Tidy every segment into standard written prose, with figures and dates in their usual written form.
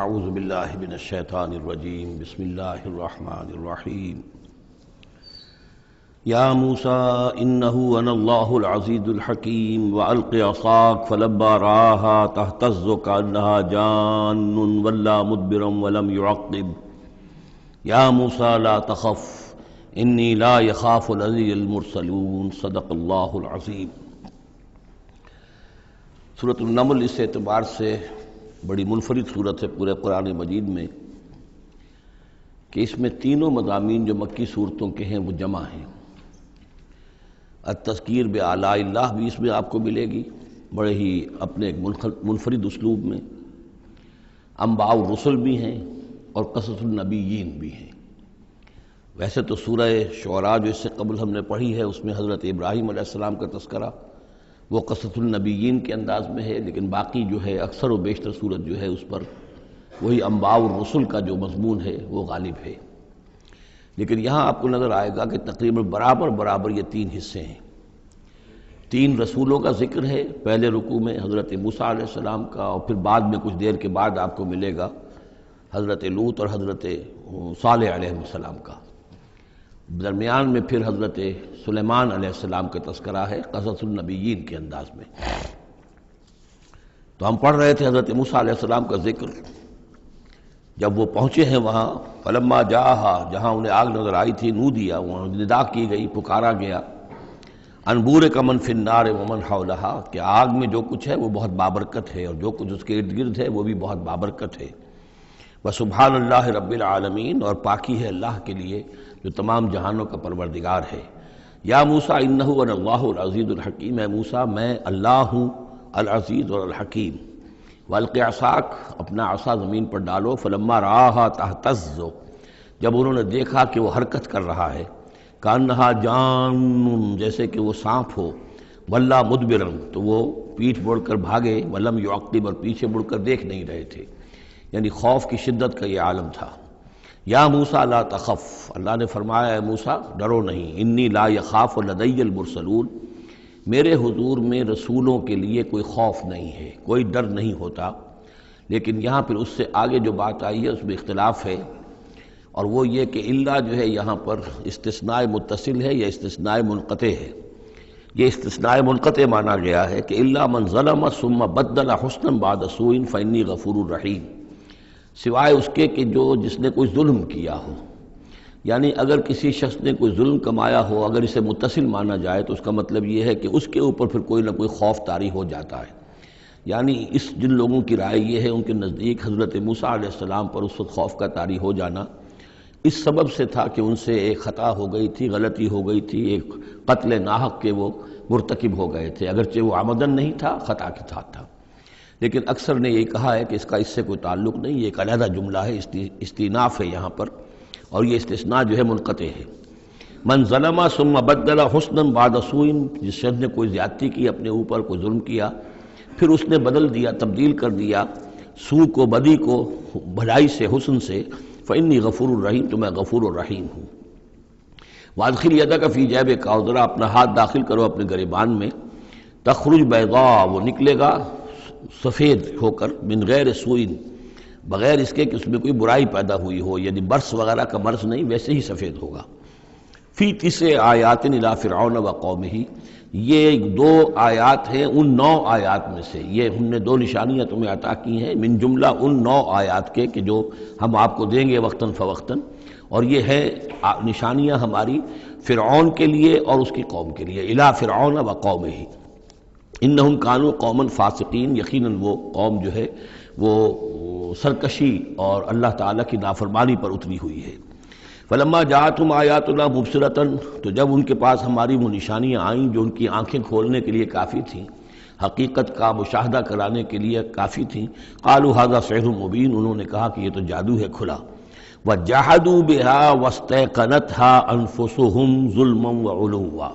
اعوذ باللہ من الشیطان الرجیم بسم اللہ الرحمن الرحیم یا موسیٰ انہ انا اللہ العزیز الحکیم والق عصاک فلما رآها تہتز کأنها جان ولا مدبرا ولم يعقب یا موسیٰ لا تخف انی لا یخاف لدی المرسلون صدق اللہ العظیم۔ سورۃ النمل اس اعتبار سے بڑی منفرد صورت ہے پورے قرآن مجید میں کہ اس میں تینوں مضامین جو مکی صورتوں کے ہیں وہ جمع ہیں۔ التذکیر بآلاء اللہ بھی اس میں آپ کو ملے گی بڑے ہی اپنے ایک منفرد اسلوب میں، انباء الرسل بھی ہیں اور قصص النبیین بھی ہیں۔ ویسے تو سورہ شعراء جو اس سے قبل ہم نے پڑھی ہے اس میں حضرت ابراہیم علیہ السلام کا تذکرہ وہ قصص النبیین کے انداز میں ہے، لیکن باقی جو ہے اکثر و بیشتر صورت جو ہے اس پر وہی انباء الرسل کا جو مضمون ہے وہ غالب ہے۔ لیکن یہاں آپ کو نظر آئے گا کہ تقریباً برابر یہ تین حصے ہیں۔ تین رسولوں کا ذکر ہے، پہلے رکوع میں حضرت موسیٰ علیہ السلام کا، اور پھر بعد میں کچھ دیر کے بعد آپ کو ملے گا حضرت لوط اور حضرت صالح علیہ السلام کا۔ درمیان میں پھر حضرت سلیمان علیہ السلام کا تذکرہ ہے قصص النبیین کے انداز میں۔ تو ہم پڑھ رہے تھے حضرت موسیٰ علیہ السلام کا ذکر، جب وہ پہنچے ہیں وہاں فلما جاہا، جہاں انہیں آگ نظر آئی تھی، نودیا، وہاں ندا کی گئی، پکارا گیا، ان بورک من فی النار ومن حولہا، کہ آگ میں جو کچھ ہے وہ بہت بابرکت ہے اور جو کچھ اس کے ارد گرد ہے وہ بھی بہت بابرکت ہے۔ وسبحان اللہ رب العالمین، اور پاکی ہے اللہ کے لیے جو تمام جہانوں کا پروردگار ہے۔ یا موسیٰ انہ انا اللہ العزیز الحکیم، اے موسیٰ میں اللہ ہوں العزیز اور الحکیم۔ والق عصاک، اپنا عصا زمین پر ڈالو، فلما رآہا تہتز، جب انہوں نے دیکھا کہ وہ حرکت کر رہا ہے، کأنہا جان، جیسے کہ وہ سانپ ہو، ولا مدبرا، تو وہ پیٹھ موڑ کر بھاگے، ولم یعقب، اور پیچھے مڑ کر دیکھ نہیں رہے تھے، یعنی خوف کی شدت کا یہ عالم تھا۔ یا موسیٰ لا تخف، اللہ نے فرمایا اے موسیٰ ڈرو نہیں، انی لا یخاف لدی المرسلون، میرے حضور میں رسولوں کے لیے کوئی خوف نہیں ہے، کوئی ڈر نہیں ہوتا۔ لیکن یہاں پھر اس سے آگے جو بات آئی ہے اس میں اختلاف ہے، اور وہ یہ کہ اللہ جو ہے یہاں پر استثناء متصل ہے یا استثناء منقطع ہے۔ یہ استثناء منقطع مانا گیا ہے کہ الا من ظلم ثم بدل حسنا بعد سوء فانی غفور رحیم، سوائے اس کے کہ جس نے کوئی ظلم کیا ہو، یعنی اگر کسی شخص نے کوئی ظلم کمایا ہو، اگر اسے متصل مانا جائے تو اس کا مطلب یہ ہے کہ اس کے اوپر پھر کوئی نہ کوئی خوف طاری ہو جاتا ہے۔ یعنی جن لوگوں کی رائے یہ ہے، ان کے نزدیک حضرت موسیٰ علیہ السلام پر اس وقت خوف کا طاری ہو جانا اس سبب سے تھا کہ ان سے ایک خطا ہو گئی تھی، غلطی ہو گئی تھی، ایک قتل ناحق کے وہ مرتکب ہو گئے تھے، اگرچہ وہ عمدن نہیں تھا، خطا کے ساتھ تھا۔ لیکن اکثر نے یہی کہا ہے کہ اس کا اس سے کوئی تعلق نہیں، یہ ایک علیحدہ جملہ ہے، استئناف ہے یہاں پر، اور یہ استثناء جو ہے منقطع ہے۔ من ظلم ثم بدل حسنا بعد سوء، جس شخص نے کوئی زیادتی کی، اپنے اوپر کوئی ظلم کیا، پھر اس نے بدل دیا، تبدیل کر دیا سوء کو، بدی کو، بھلائی سے، حسن سے، فانی غفور الرحیم، تو میں غفور الرحیم ہوں۔ وادخل یدک فی جیبک، اور ذرا اپنا ہاتھ داخل کرو اپنے گریبان میں، تخرج بیضاء، وہ نکلے گا سفید ہو کر، من غیر سوء، بغیر اس کے کہ اس میں کوئی برائی پیدا ہوئی ہو، یعنی برس وغیرہ کا مرض نہیں، ویسے ہی سفید ہوگا۔ فی 9 آیات الی فرعون وقومہ، یہ 2 آیات ہیں ان 9 آیات میں سے، یہ ہم نے 2 نشانیاں تمہیں عطا کی ہیں من جملہ ان 9 آیات کے کہ جو ہم آپ کو دیں گے وقتاً فوقتاً، اور یہ ہے نشانیاں ہماری فرعون کے لیے اور اس کی قوم کے لیے، الی فرعون وقومہ انہم کانوا قوما فاسقین، یقیناً وہ قوم جو ہے وہ سرکشی اور اللہ تعالیٰ کی نافرمانی پر اتری ہوئی ہے۔ فلما جاءتہم آیاتنا مبصرۃ، تو جب ان کے پاس ہماری وہ نشانیاں آئیں جو ان کی آنکھیں کھولنے کے لیے کافی تھیں، حقیقت کا مشاہدہ کرانے کے لیے کافی تھیں، قالوا ھذا سحر مبین، انہوں نے کہا کہ یہ تو جادو ہے کھلا۔ وجحدوا بها واستيقنتها انفسهم ظلما وعلوا،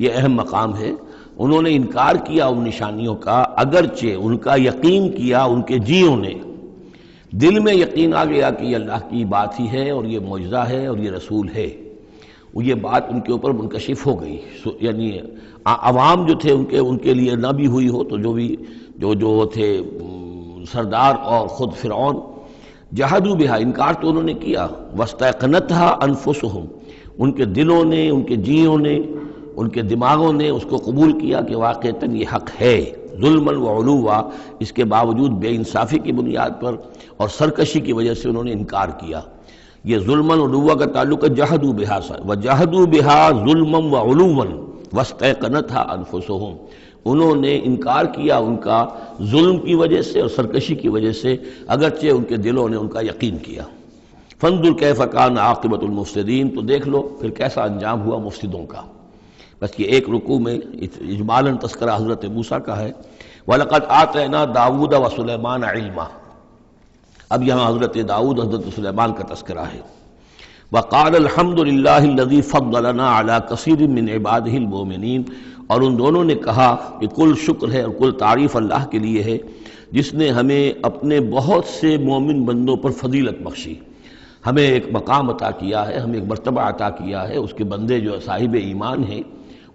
یہ اہم مقام ہے، انہوں نے انکار کیا ان نشانیوں کا، اگرچہ ان کا یقین کیا ان کے جیوں نے، دل میں یقین آ گیا کہ یہ اللہ کی بات ہی ہے اور یہ معجزہ ہے اور یہ رسول ہے، وہ یہ بات ان کے اوپر منکشف ہو گئی، یعنی عوام جو تھے ان کے لیے نہ بھی ہوئی ہو تو جو تھے سردار اور خود فرعون جحدوا بہا، انکار تو انہوں نے کیا، واستیقنتھا انفسہم، ان کے دلوں نے، ان کے جیوں نے، ان کے دماغوں نے اس کو قبول کیا کہ واقعتاً یہ حق ہے، ظلماً وعلوا، اس کے باوجود بے انصافی کی بنیاد پر اور سرکشی کی وجہ سے انہوں نے انکار کیا۔ یہ ظلماً وعلوا کا تعلق ہے جحدوا بہا سے، وجحدوا بہا ظلماً وعلوا واستیقنتھا انفسہم، انہوں نے انکار کیا ان کا ظلم کی وجہ سے اور سرکشی کی وجہ سے، اگرچہ ان کے دلوں نے ان کا یقین کیا۔ فانظر کیف کان عاقبۃ المفسدین، تو دیکھ لو پھر کیسا انجام ہوا مفسدوں کا۔ بس یہ ایک رکوع میں اجمالاً تذکرہ حضرت موسیٰ کا ہے۔ وَلَقَدْ آتَيْنَا دَاوُودَ وَسُلَيْمَانَ عِلْمًا، اب یہاں حضرت داؤد حضرت سلیمان کا تذکرہ ہے۔ وَقَالَ الْحَمْدُ لِلَّهِ الَّذِي فَضَّلَنَا عَلَى كَثِيرٍ مِّنْ عِبَادِهِ الْمُؤْمِنِينَ، اور ان دونوں نے کہا کہ کل شکر ہے اور کل تعریف اللہ کے لیے ہے جس نے ہمیں اپنے بہت سے مومن بندوں پر فضیلت بخشی، ہمیں ایک مقام عطا کیا ہے، ہمیں ایک مرتبہ عطا کیا ہے، اس کے بندے جو صاحب ایمان ہیں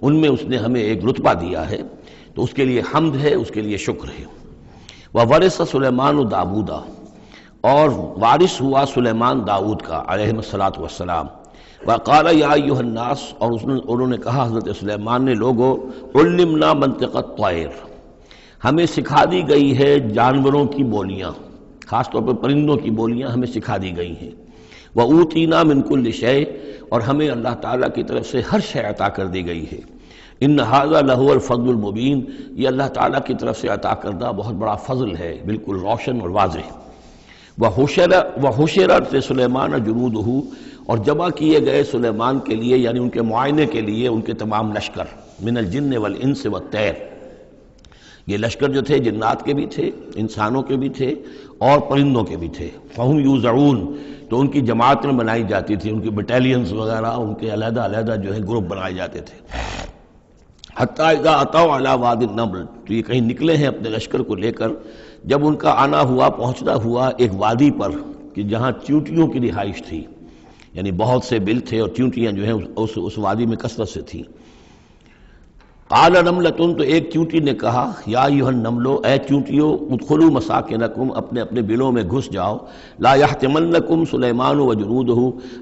ان میں اس نے ہمیں ایک رتبہ دیا ہے، تو اس کے لیے حمد ہے، اس کے لیے شکر ہے۔ وَوَرِثَ سُلَيْمَانُ دَاوُودَ، اور وارث ہوا سلیمان داؤد کا علیہ الصلاۃ والسلام۔ وقال یا ایھا الناس، اور انہوں نے کہا حضرت سلیمان نے، لوگو علمنا منطق الطیر، ہمیں سکھا دی گئی ہے جانوروں کی بولیاں، خاص طور پر پرندوں کی بولیاں ہمیں سکھا دی گئی ہیں۔ وَأُوتِینَا مِن كُلِّ شَیْءٍ، اور ہمیں اللہ تعالیٰ کی طرف سے ہر شے عطا کر دی گئی ہے۔ ان ھذا لہو الفضل المبین، یہ اللہ تعالیٰ کی طرف سے عطا کردہ بہت بڑا فضل ہے، بالکل روشن اور واضح۔ وَحُشِرَتْ لِسُلَیْمَانَ جُنُودُهُ، اور جمع کیے گئے سلیمان کے لیے، یعنی ان کے معائنے کے لیے، ان کے تمام لشکر، من الجن والانس والطیر، یہ لشکر جو تھے جنات کے بھی تھے، انسانوں کے بھی تھے اور پرندوں کے بھی تھے۔ فَهُمْ يُوزَعُونَ، تو ان کی جماعتیں بنائی جاتی تھی، ان کی بٹالینز وغیرہ، ان کے علیحدہ علیحدہ جو ہے گروپ بنائے جاتے تھے۔ حتیٰ اذا اتوا علی وادی النمل، تو یہ کہیں نکلے ہیں اپنے لشکر کو لے کر، جب ان کا آنا ہوا، پہنچنا ہوا ایک وادی پر کہ جہاں چیونٹیوں کی رہائش تھی، یعنی بہت سے بل تھے اور چیونٹیاں جو ہیں اس وادی میں کثرت سے تھیں۔ قال نملۃ، تو ایک چیونٹی نے کہا، یا ایھا النمل، اے چیونٹیوں، ادخلوا مساکنکم، اپنے اپنے بلوں میں گھس جاؤ، لا یحطمنکم سلیمان وجنودہ،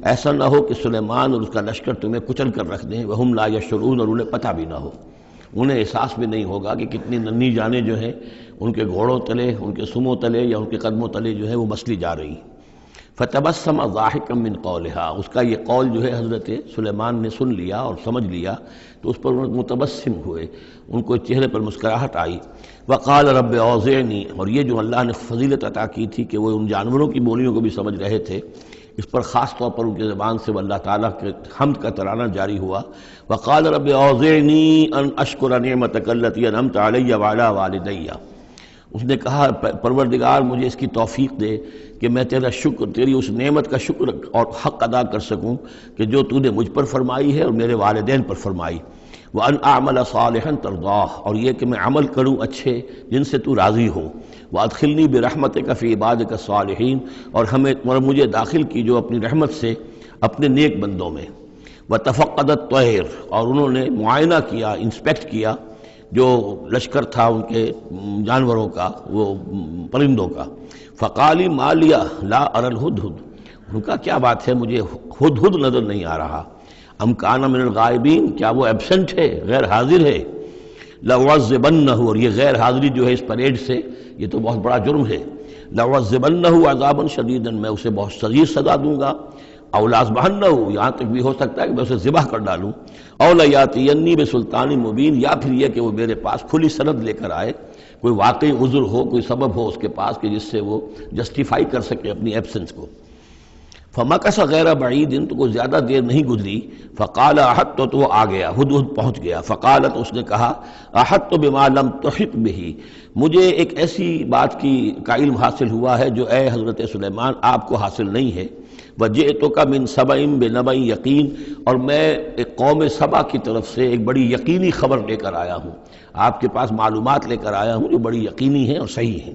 ایسا نہ ہو کہ سلیمان اور اس کا لشکر تمہیں کچل کر رکھ دیں، وہم لا یشعرون، اور انہیں پتہ بھی نہ ہو، انہیں احساس بھی نہیں ہوگا کہ کتنی ننھی جانیں جو ہیں ان کے گھوڑوں تلے، ان کے سموں تلے یا ان کے قدموں تلے جو ہے وہ مسلی جا رہی۔ فتبسم ضاحکا من قولہا، اس کا یہ قول جو ہے حضرت سلیمان نے سن لیا اور سمجھ لیا، تو اس پر متبسم ہوئے، ان کو چہرے پر مسکراہٹ آئی۔ وقال رب اوزعنی، اور یہ جو اللہ نے فضیلت عطا کی تھی کہ وہ ان جانوروں کی بولیوں کو بھی سمجھ رہے تھے، اس پر خاص طور پر ان کی زبان سے وہ اللہ تعالیٰ کے حمد کا ترانہ جاری ہوا۔ وقال رب اوزعنی ان اشکر نعمتک التی انعمت علی وعلی والدی، اس نے کہا پروردگار مجھے اس کی توفیق دے کہ میں تیرا شکر، تیری اس نعمت کا شکر اور حق ادا کر سکوں کہ جو تو نے مجھ پر فرمائی ہے اور میرے والدین پر فرمائی۔ وَأَنْ أَعْمَلَ صَالِحًا تَرْضَاهُ، اور یہ کہ میں عمل کروں اچھے جن سے تو راضی ہو۔ وَأَدْخِلْنِي بِرَحْمَتِكَ فِي عِبَادِكَ الصَّالِحِينَ، اور ہمیں مجھے داخل کیجو اپنی رحمت سے اپنے نیک بندوں میں۔ وَتَفَقَّدَ الطَّيْرَ، اور انہوں نے معائنہ کیا، انسپیکٹ کیا جو لشکر تھا ان کے جانوروں کا، وہ پرندوں کا۔ فقالی ما لیا لا اری الہدہد، ان کا کیا بات ہے مجھے ہدہد نظر نہیں آ رہا۔ ام کان من الغائبین، کیا وہ ایبسنٹ ہے، غیر حاضر ہے۔ لأعذبنہ، اور یہ غیر حاضری جو ہے اس پریڈ سے، یہ تو بہت بڑا جرم ہے۔ لأعذبنہ عذابا شدیدا، میں اسے بہت شدید سزا دوں گا۔ او لأذبحنہ، یہاں تک بھی ہو سکتا ہے کہ میں اسے ذبح کر ڈالوں۔ او لیاتینی بسلطان مبین، یا پھر یہ کہ وہ میرے پاس کھلی سند لے کر آئے، کوئی واقعی عذر ہو، کوئی سبب ہو اس کے پاس کہ جس سے وہ جسٹیفائی کر سکے اپنی ایبسنس کو۔ فمکث غیر بعید، تو کوئی زیادہ دیر نہیں گزری۔ فقال احطت، تو وہ آ گیا، ہدہد پہنچ گیا۔ فقالت، اس نے کہا، احطت بما لم تحط به، مجھے ایک ایسی بات کا علم حاصل ہوا ہے جو اے حضرت سلیمان آپ کو حاصل نہیں ہے۔ وجئتک من سبأ بنبأ یقین، اور میں ایک قوم سبا کی طرف سے ایک بڑی یقینی خبر لے کر آیا ہوں، آپ کے پاس معلومات لے کر آیا ہوں جو بڑی یقینی ہیں اور صحیح ہیں۔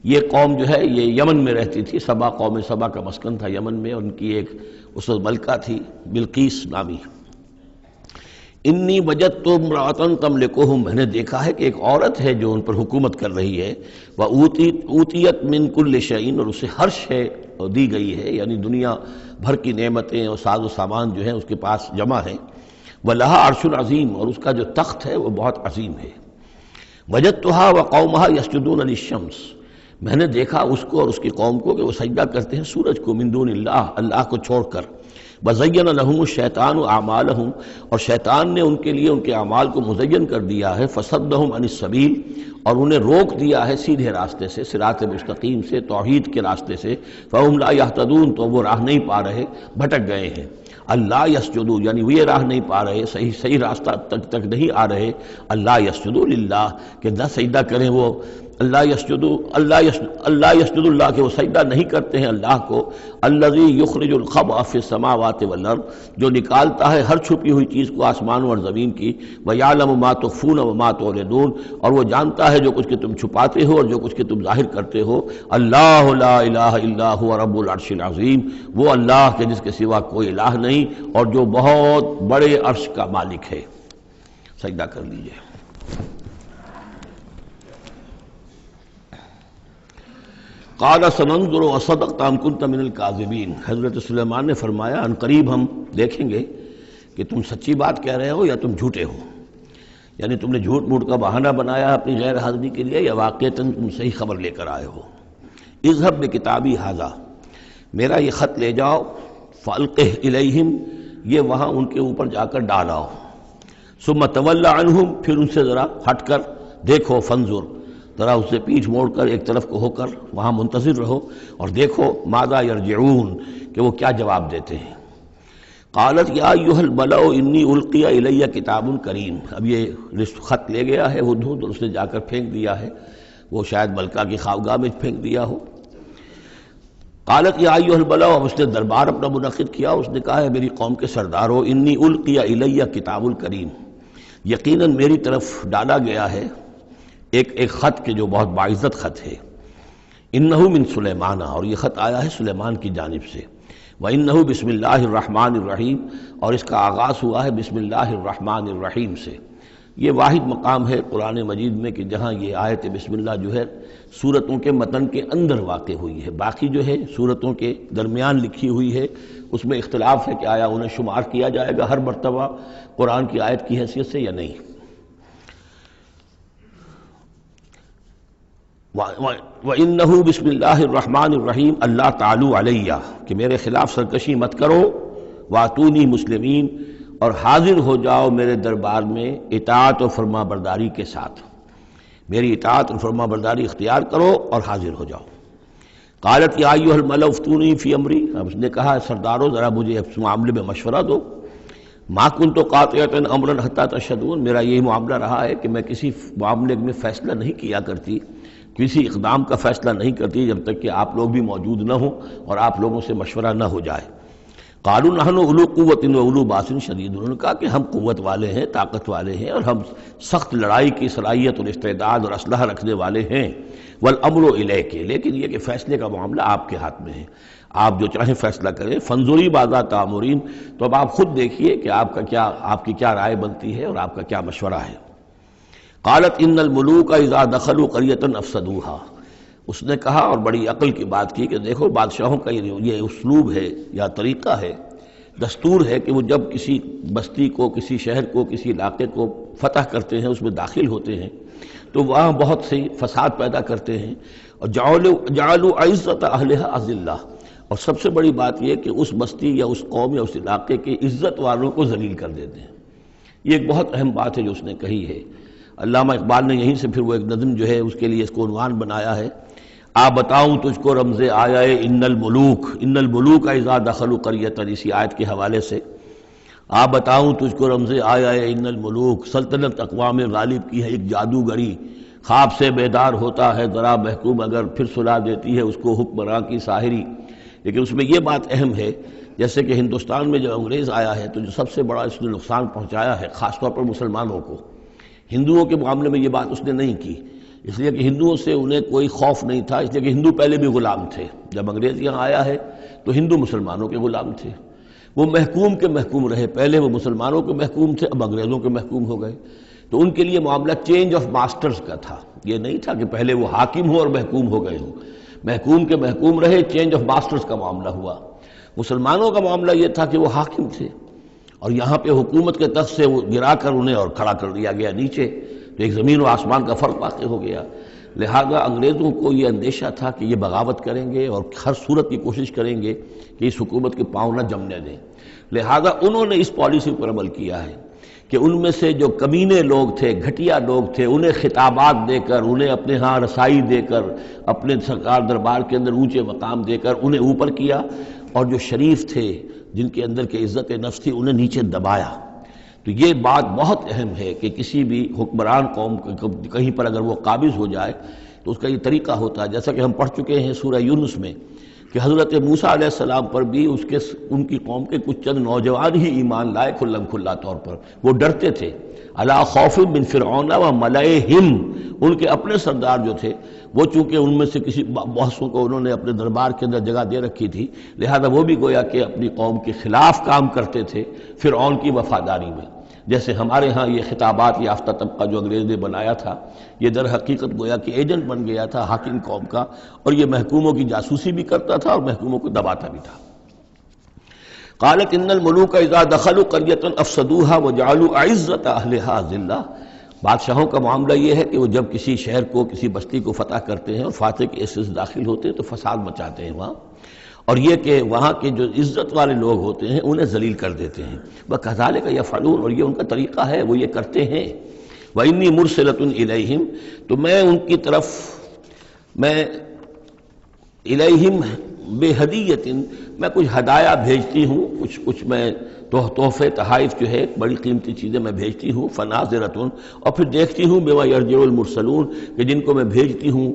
یہ قوم جو ہے یہ یمن میں رہتی تھی، سبا، قوم سبا کا مسکن تھا یمن میں، ان کی ایک اس وقت ملکہ تھی بلقیس نامی۔ انی وجدت امرأۃ تملکہم، میں نے دیکھا ہے کہ ایک عورت ہے جو ان پر حکومت کر رہی ہے، وَأُوتِیَتْ مِن كُلِّ شَيْءٍ، اور اسے ہر شے دی گئی ہے، یعنی دنیا بھر کی نعمتیں اور ساز و سامان جو ہیں اس کے پاس جمع ہیں، وَلَهَا عَرْشٌ عَظِيمٌ، اور اس کا جو تخت ہے وہ بہت عظیم ہے، وَجَدتُّهَا وَقَوْمَهَا يَسْجُدُونَ لِلشَّمْسِ، میں نے دیکھا اس کو اور اس کی قوم کو کہ وہ سجدہ کرتے ہیں سورج کو، من دون اللہ، اللہ کو چھوڑ کر، وَزَيَّنَ لَهُمُ الشَّيْطَانُ أَعْمَالَهُمْ، اور شیطان نے ان کے لیے ان کے اعمال کو مزین کر دیا ہے، فَصَدَّهُمْ عَنِ السَّبِيلِ، اور انہیں روک دیا ہے سیدھے راستے سے، صراط مستقیم سے، توحید کے راستے سے، فَهُمْ لَا يَهْتَدُونَ، تو وہ راہ نہیں پا رہے، بھٹک گئے ہیں، اللہ یسجدوا، یعنی وہ یہ راہ نہیں پا رہے، صحیح راستہ تک نہیں آ رہے، اللہ یسجدوا للہ، کہ نہ سجدہ کریں وہ، اللہ یسجد اللہ، کہ وہ سجدہ نہیں کرتے ہیں اللہ کو، الذی یخرج الخبء فی السماوات والارض، جو نکالتا ہے ہر چھپی ہوئی چیز کو آسمانوں اور زمین کی، ویعلم ما تخفون وما تعلنون، اور وہ جانتا ہے جو کچھ کہ تم چھپاتے ہو اور جو کچھ کہ تم ظاہر کرتے ہو، اللہ لا الہ الا هو رب العرش العظیم، وہ اللہ کے جس کے سوا کوئی الہ نہیں اور جو بہت بڑے عرش کا مالک ہے۔ سجدہ کر لیجئے۔ قال سننظر اصدقت ام كنت من الكاذبین، حضرت سلیمان نے فرمایا ان قریب ہم دیکھیں گے کہ تم سچی بات کہہ رہے ہو یا تم جھوٹے ہو، یعنی تم نے جھوٹ موٹ کا بہانہ بنایا اپنی غیر حاضری کے لیے یا واقعتاً تم صحیح خبر لے کر آئے ہو۔ اذهب بکتابی ھذا، میرا یہ خط لے جاؤ، فالقہ الیہم، یہ وہاں ان کے اوپر جا کر ڈالاؤ، ثم تول عنہم، پھر ان سے ذرا ہٹ کر دیکھو، فانظر، ذرا اس سے پیٹھ موڑ کر ایک طرف کو ہو کر وہاں منتظر رہو اور دیکھو، ماذا یرجعون، کہ وہ کیا جواب دیتے ہیں۔ قالت یا ایھا الملأ انی القی الی کتاب کریم، اب یہ خط لے گیا ہے ہدہد اور اس نے جا کر پھینک دیا ہے، وہ شاید ملکہ کی خوابگاہ میں پھینک دیا ہو۔ قالت یا ایھا الملأ، اب اس نے دربار اپنا منعقد کیا، اس نے کہا ہے میری قوم کے سردارو، انی القی الی کتاب الکریم، یقیناً میری طرف ڈالا گیا ہے ایک خط کے جو بہت باعزت خط ہے، انہ من سلیمان، اور یہ خط آیا ہے سلیمان کی جانب سے، وانہ بسم اللہ الرحمن الرحیم، اور اس کا آغاز ہوا ہے بسم اللہ الرحمن الرحیم سے۔ یہ واحد مقام ہے قرآن مجید میں کہ جہاں یہ آیت بسم اللہ جو ہے سورتوں کے متن کے اندر واقع ہوئی ہے، باقی جو ہے سورتوں کے درمیان لکھی ہوئی ہے، اس میں اختلاف ہے کہ آیا انہیں شمار کیا جائے گا ہر مرتبہ قرآن کی آیت کی حیثیت سے یا نہیں۔ وَإِنَّهُ بسم اللہ الرحمن الرحیم اللہ تعالیٰ علیہ، کہ میرے خلاف سرکشی مت کرو، وَأْتُونِي مسلمین، اور حاضر ہو جاؤ میرے دربار میں اطاعت و فرما برداری کے ساتھ، میری اطاعت اور فرما برداری اختیار کرو اور حاضر ہو جاؤ۔ قالت یا ایھا الملأ افتونی فی امری، اب اس نے کہا سردارو ذرا مجھے اس معاملے میں مشورہ دو، ما کنت قاطعۃ امرا حتی تشہدون، میرا یہی معاملہ رہا ہے کہ میں کسی معاملے میں فیصلہ نہیں کیا کرتی، کسی اقدام کا فیصلہ نہیں کرتی جب تک کہ آپ لوگ بھی موجود نہ ہوں اور آپ لوگوں سے مشورہ نہ ہو جائے۔ قالوا نحن اولو قوت و اولو باس شدید، انہوں نے کہا کہ ہم قوت والے ہیں، طاقت والے ہیں، اور ہم سخت لڑائی کی صلاحیت اور استعداد اور اسلحہ رکھنے والے ہیں، والامر الیک، لیکن یہ کہ فیصلے کا معاملہ آپ کے ہاتھ میں ہے، آپ جو چاہیں فیصلہ کریں، فانظری ماذا تأمرین، تو اب آپ خود دیکھیے کہ آپ کی کیا رائے بنتی ہے اور آپ کا کیا مشورہ ہے۔ قالت ان الملوک اذا دخلوا قریۃ افسدوها، اس نے کہا اور بڑی عقل کی بات کی کہ دیکھو بادشاہوں کا یہ اسلوب ہے یا طریقہ ہے، دستور ہے کہ وہ جب کسی بستی کو، کسی شہر کو، کسی علاقے کو فتح کرتے ہیں، اس میں داخل ہوتے ہیں تو وہاں بہت سی فساد پیدا کرتے ہیں، اور جعلوا عزت اہلها اذلہ، اور سب سے بڑی بات یہ کہ اس بستی یا اس قوم یا اس علاقے کے عزت والوں کو ذلیل کر دیتے ہیں۔ یہ ایک بہت اہم بات ہے جو اس نے کہی ہے۔ علامہ اقبال نے یہیں سے پھر وہ ایک نظم جو ہے اس کے لیے اس کو عنوان بنایا ہے، آ بتاؤں تجھ کو رمز آیا ان الملوک اذا دخلوا قریۃ، اسی آیت کے حوالے سے آ بتاؤں تجھ کو رمز آیا ان الملوک، سلطنت اقوام غالب کی ہے ایک جادوگری، خواب سے بیدار ہوتا ہے ذرا محکوم اگر، پھر سلا دیتی ہے اس کو حکمراں کی ساحری۔ لیکن اس میں یہ بات اہم ہے، جیسے کہ ہندوستان میں جب انگریز آیا ہے تو جو سب سے بڑا اس نے نقصان پہنچایا ہے خاص طور پر مسلمانوں کو، ہندوؤں کے معاملے میں یہ بات اس نے نہیں کی، اس لیے کہ ہندوؤں سے انہیں کوئی خوف نہیں تھا، اس لیے کہ ہندو پہلے بھی غلام تھے، جب انگریز یہاں آیا ہے تو ہندو مسلمانوں کے غلام تھے، وہ محکوم کے محکوم رہے، پہلے وہ مسلمانوں کے محکوم تھے، اب انگریزوں کے محکوم ہو گئے، تو ان کے لیے معاملہ چینج آف ماسٹرز کا تھا، یہ نہیں تھا کہ پہلے وہ حاکم ہو اور محکوم ہو گئے ہوں، محکوم کے محکوم رہے، چینج آف ماسٹرز کا معاملہ ہوا۔ مسلمانوں کا معاملہ یہ تھا کہ وہ حاکم تھے اور یہاں پہ حکومت کے تخت سے وہ گرا کر انہیں اور کھڑا کر دیا گیا نیچے، تو ایک زمین و آسمان کا فرق واقع ہو گیا۔ لہذا انگریزوں کو یہ اندیشہ تھا کہ یہ بغاوت کریں گے اور ہر صورت کی کوشش کریں گے کہ اس حکومت کے پاؤں نہ جمنے دیں، لہذا انہوں نے اس پالیسی پر عمل کیا ہے کہ ان میں سے جو کمینے لوگ تھے، گھٹیا لوگ تھے، انہیں خطابات دے کر، انہیں اپنے ہاں رسائی دے کر، اپنے سرکار دربار کے اندر اونچے مقام دے کر انہیں اوپر کیا، اور جو شریف تھے جن کے اندر کے عزت نفس تھی انہیں نیچے دبایا۔ تو یہ بات بہت اہم ہے کہ کسی بھی حکمران قوم کہیں پر اگر وہ قابض ہو جائے تو اس کا یہ طریقہ ہوتا ہے، جیسا کہ ہم پڑھ چکے ہیں سورہ یونس میں کہ حضرت موسیٰ علیہ السلام پر بھی ان کی قوم کے کچھ چند نوجوان ہی ایمان لائے کھلم کھلا طور پر، وہ ڈرتے تھے۔ الا خوف من فرعون و ملئہم، ان کے اپنے سردار جو تھے وہ چونکہ ان میں سے کسی بحثوں کو انہوں نے اپنے دربار کے اندر جگہ دے رکھی تھی، لہذا وہ بھی گویا کہ اپنی قوم کے خلاف کام کرتے تھے فرعون کی وفاداری میں۔ جیسے ہمارے ہاں یہ خطابات یافتہ طبقہ جو انگریز نے بنایا تھا، یہ در حقیقت گویا کہ ایجنٹ بن گیا تھا حاکم قوم کا، اور یہ محکوموں کی جاسوسی بھی کرتا تھا اور محکوموں کو دباتا بھی تھا۔ قالت ان الملوک اذا دخلوا قرية افسدوها وجعلوا اعزة اهلها ذلہ، بادشاہوں کا معاملہ یہ ہے کہ وہ جب کسی شہر کو، کسی بستی کو فتح کرتے ہیں اور فاتح کے حصے سے داخل ہوتے ہیں تو فساد مچاتے ہیں وہاں، اور یہ کہ وہاں کے جو عزت والے لوگ ہوتے ہیں انہیں ذلیل کر دیتے ہیں۔ وَكَذَلِكَ يَفْعَلُونَ، اور یہ ان کا طریقہ ہے، وہ یہ کرتے ہیں۔ وَإِنِّي مُرْسِلَةٌ إِلَيْهِمْ، تو میں ان کی طرف، میں الیہم بہدیۃ، میں کچھ ہدایہ بھیجتی ہوں، کچھ میں تحفے تحائف جو ہے بڑی قیمتی چیزیں میں بھیجتی ہوں، فناظرۃ، اور پھر دیکھتی ہوں بما یرجع المرسلون، کہ جن کو میں بھیجتی ہوں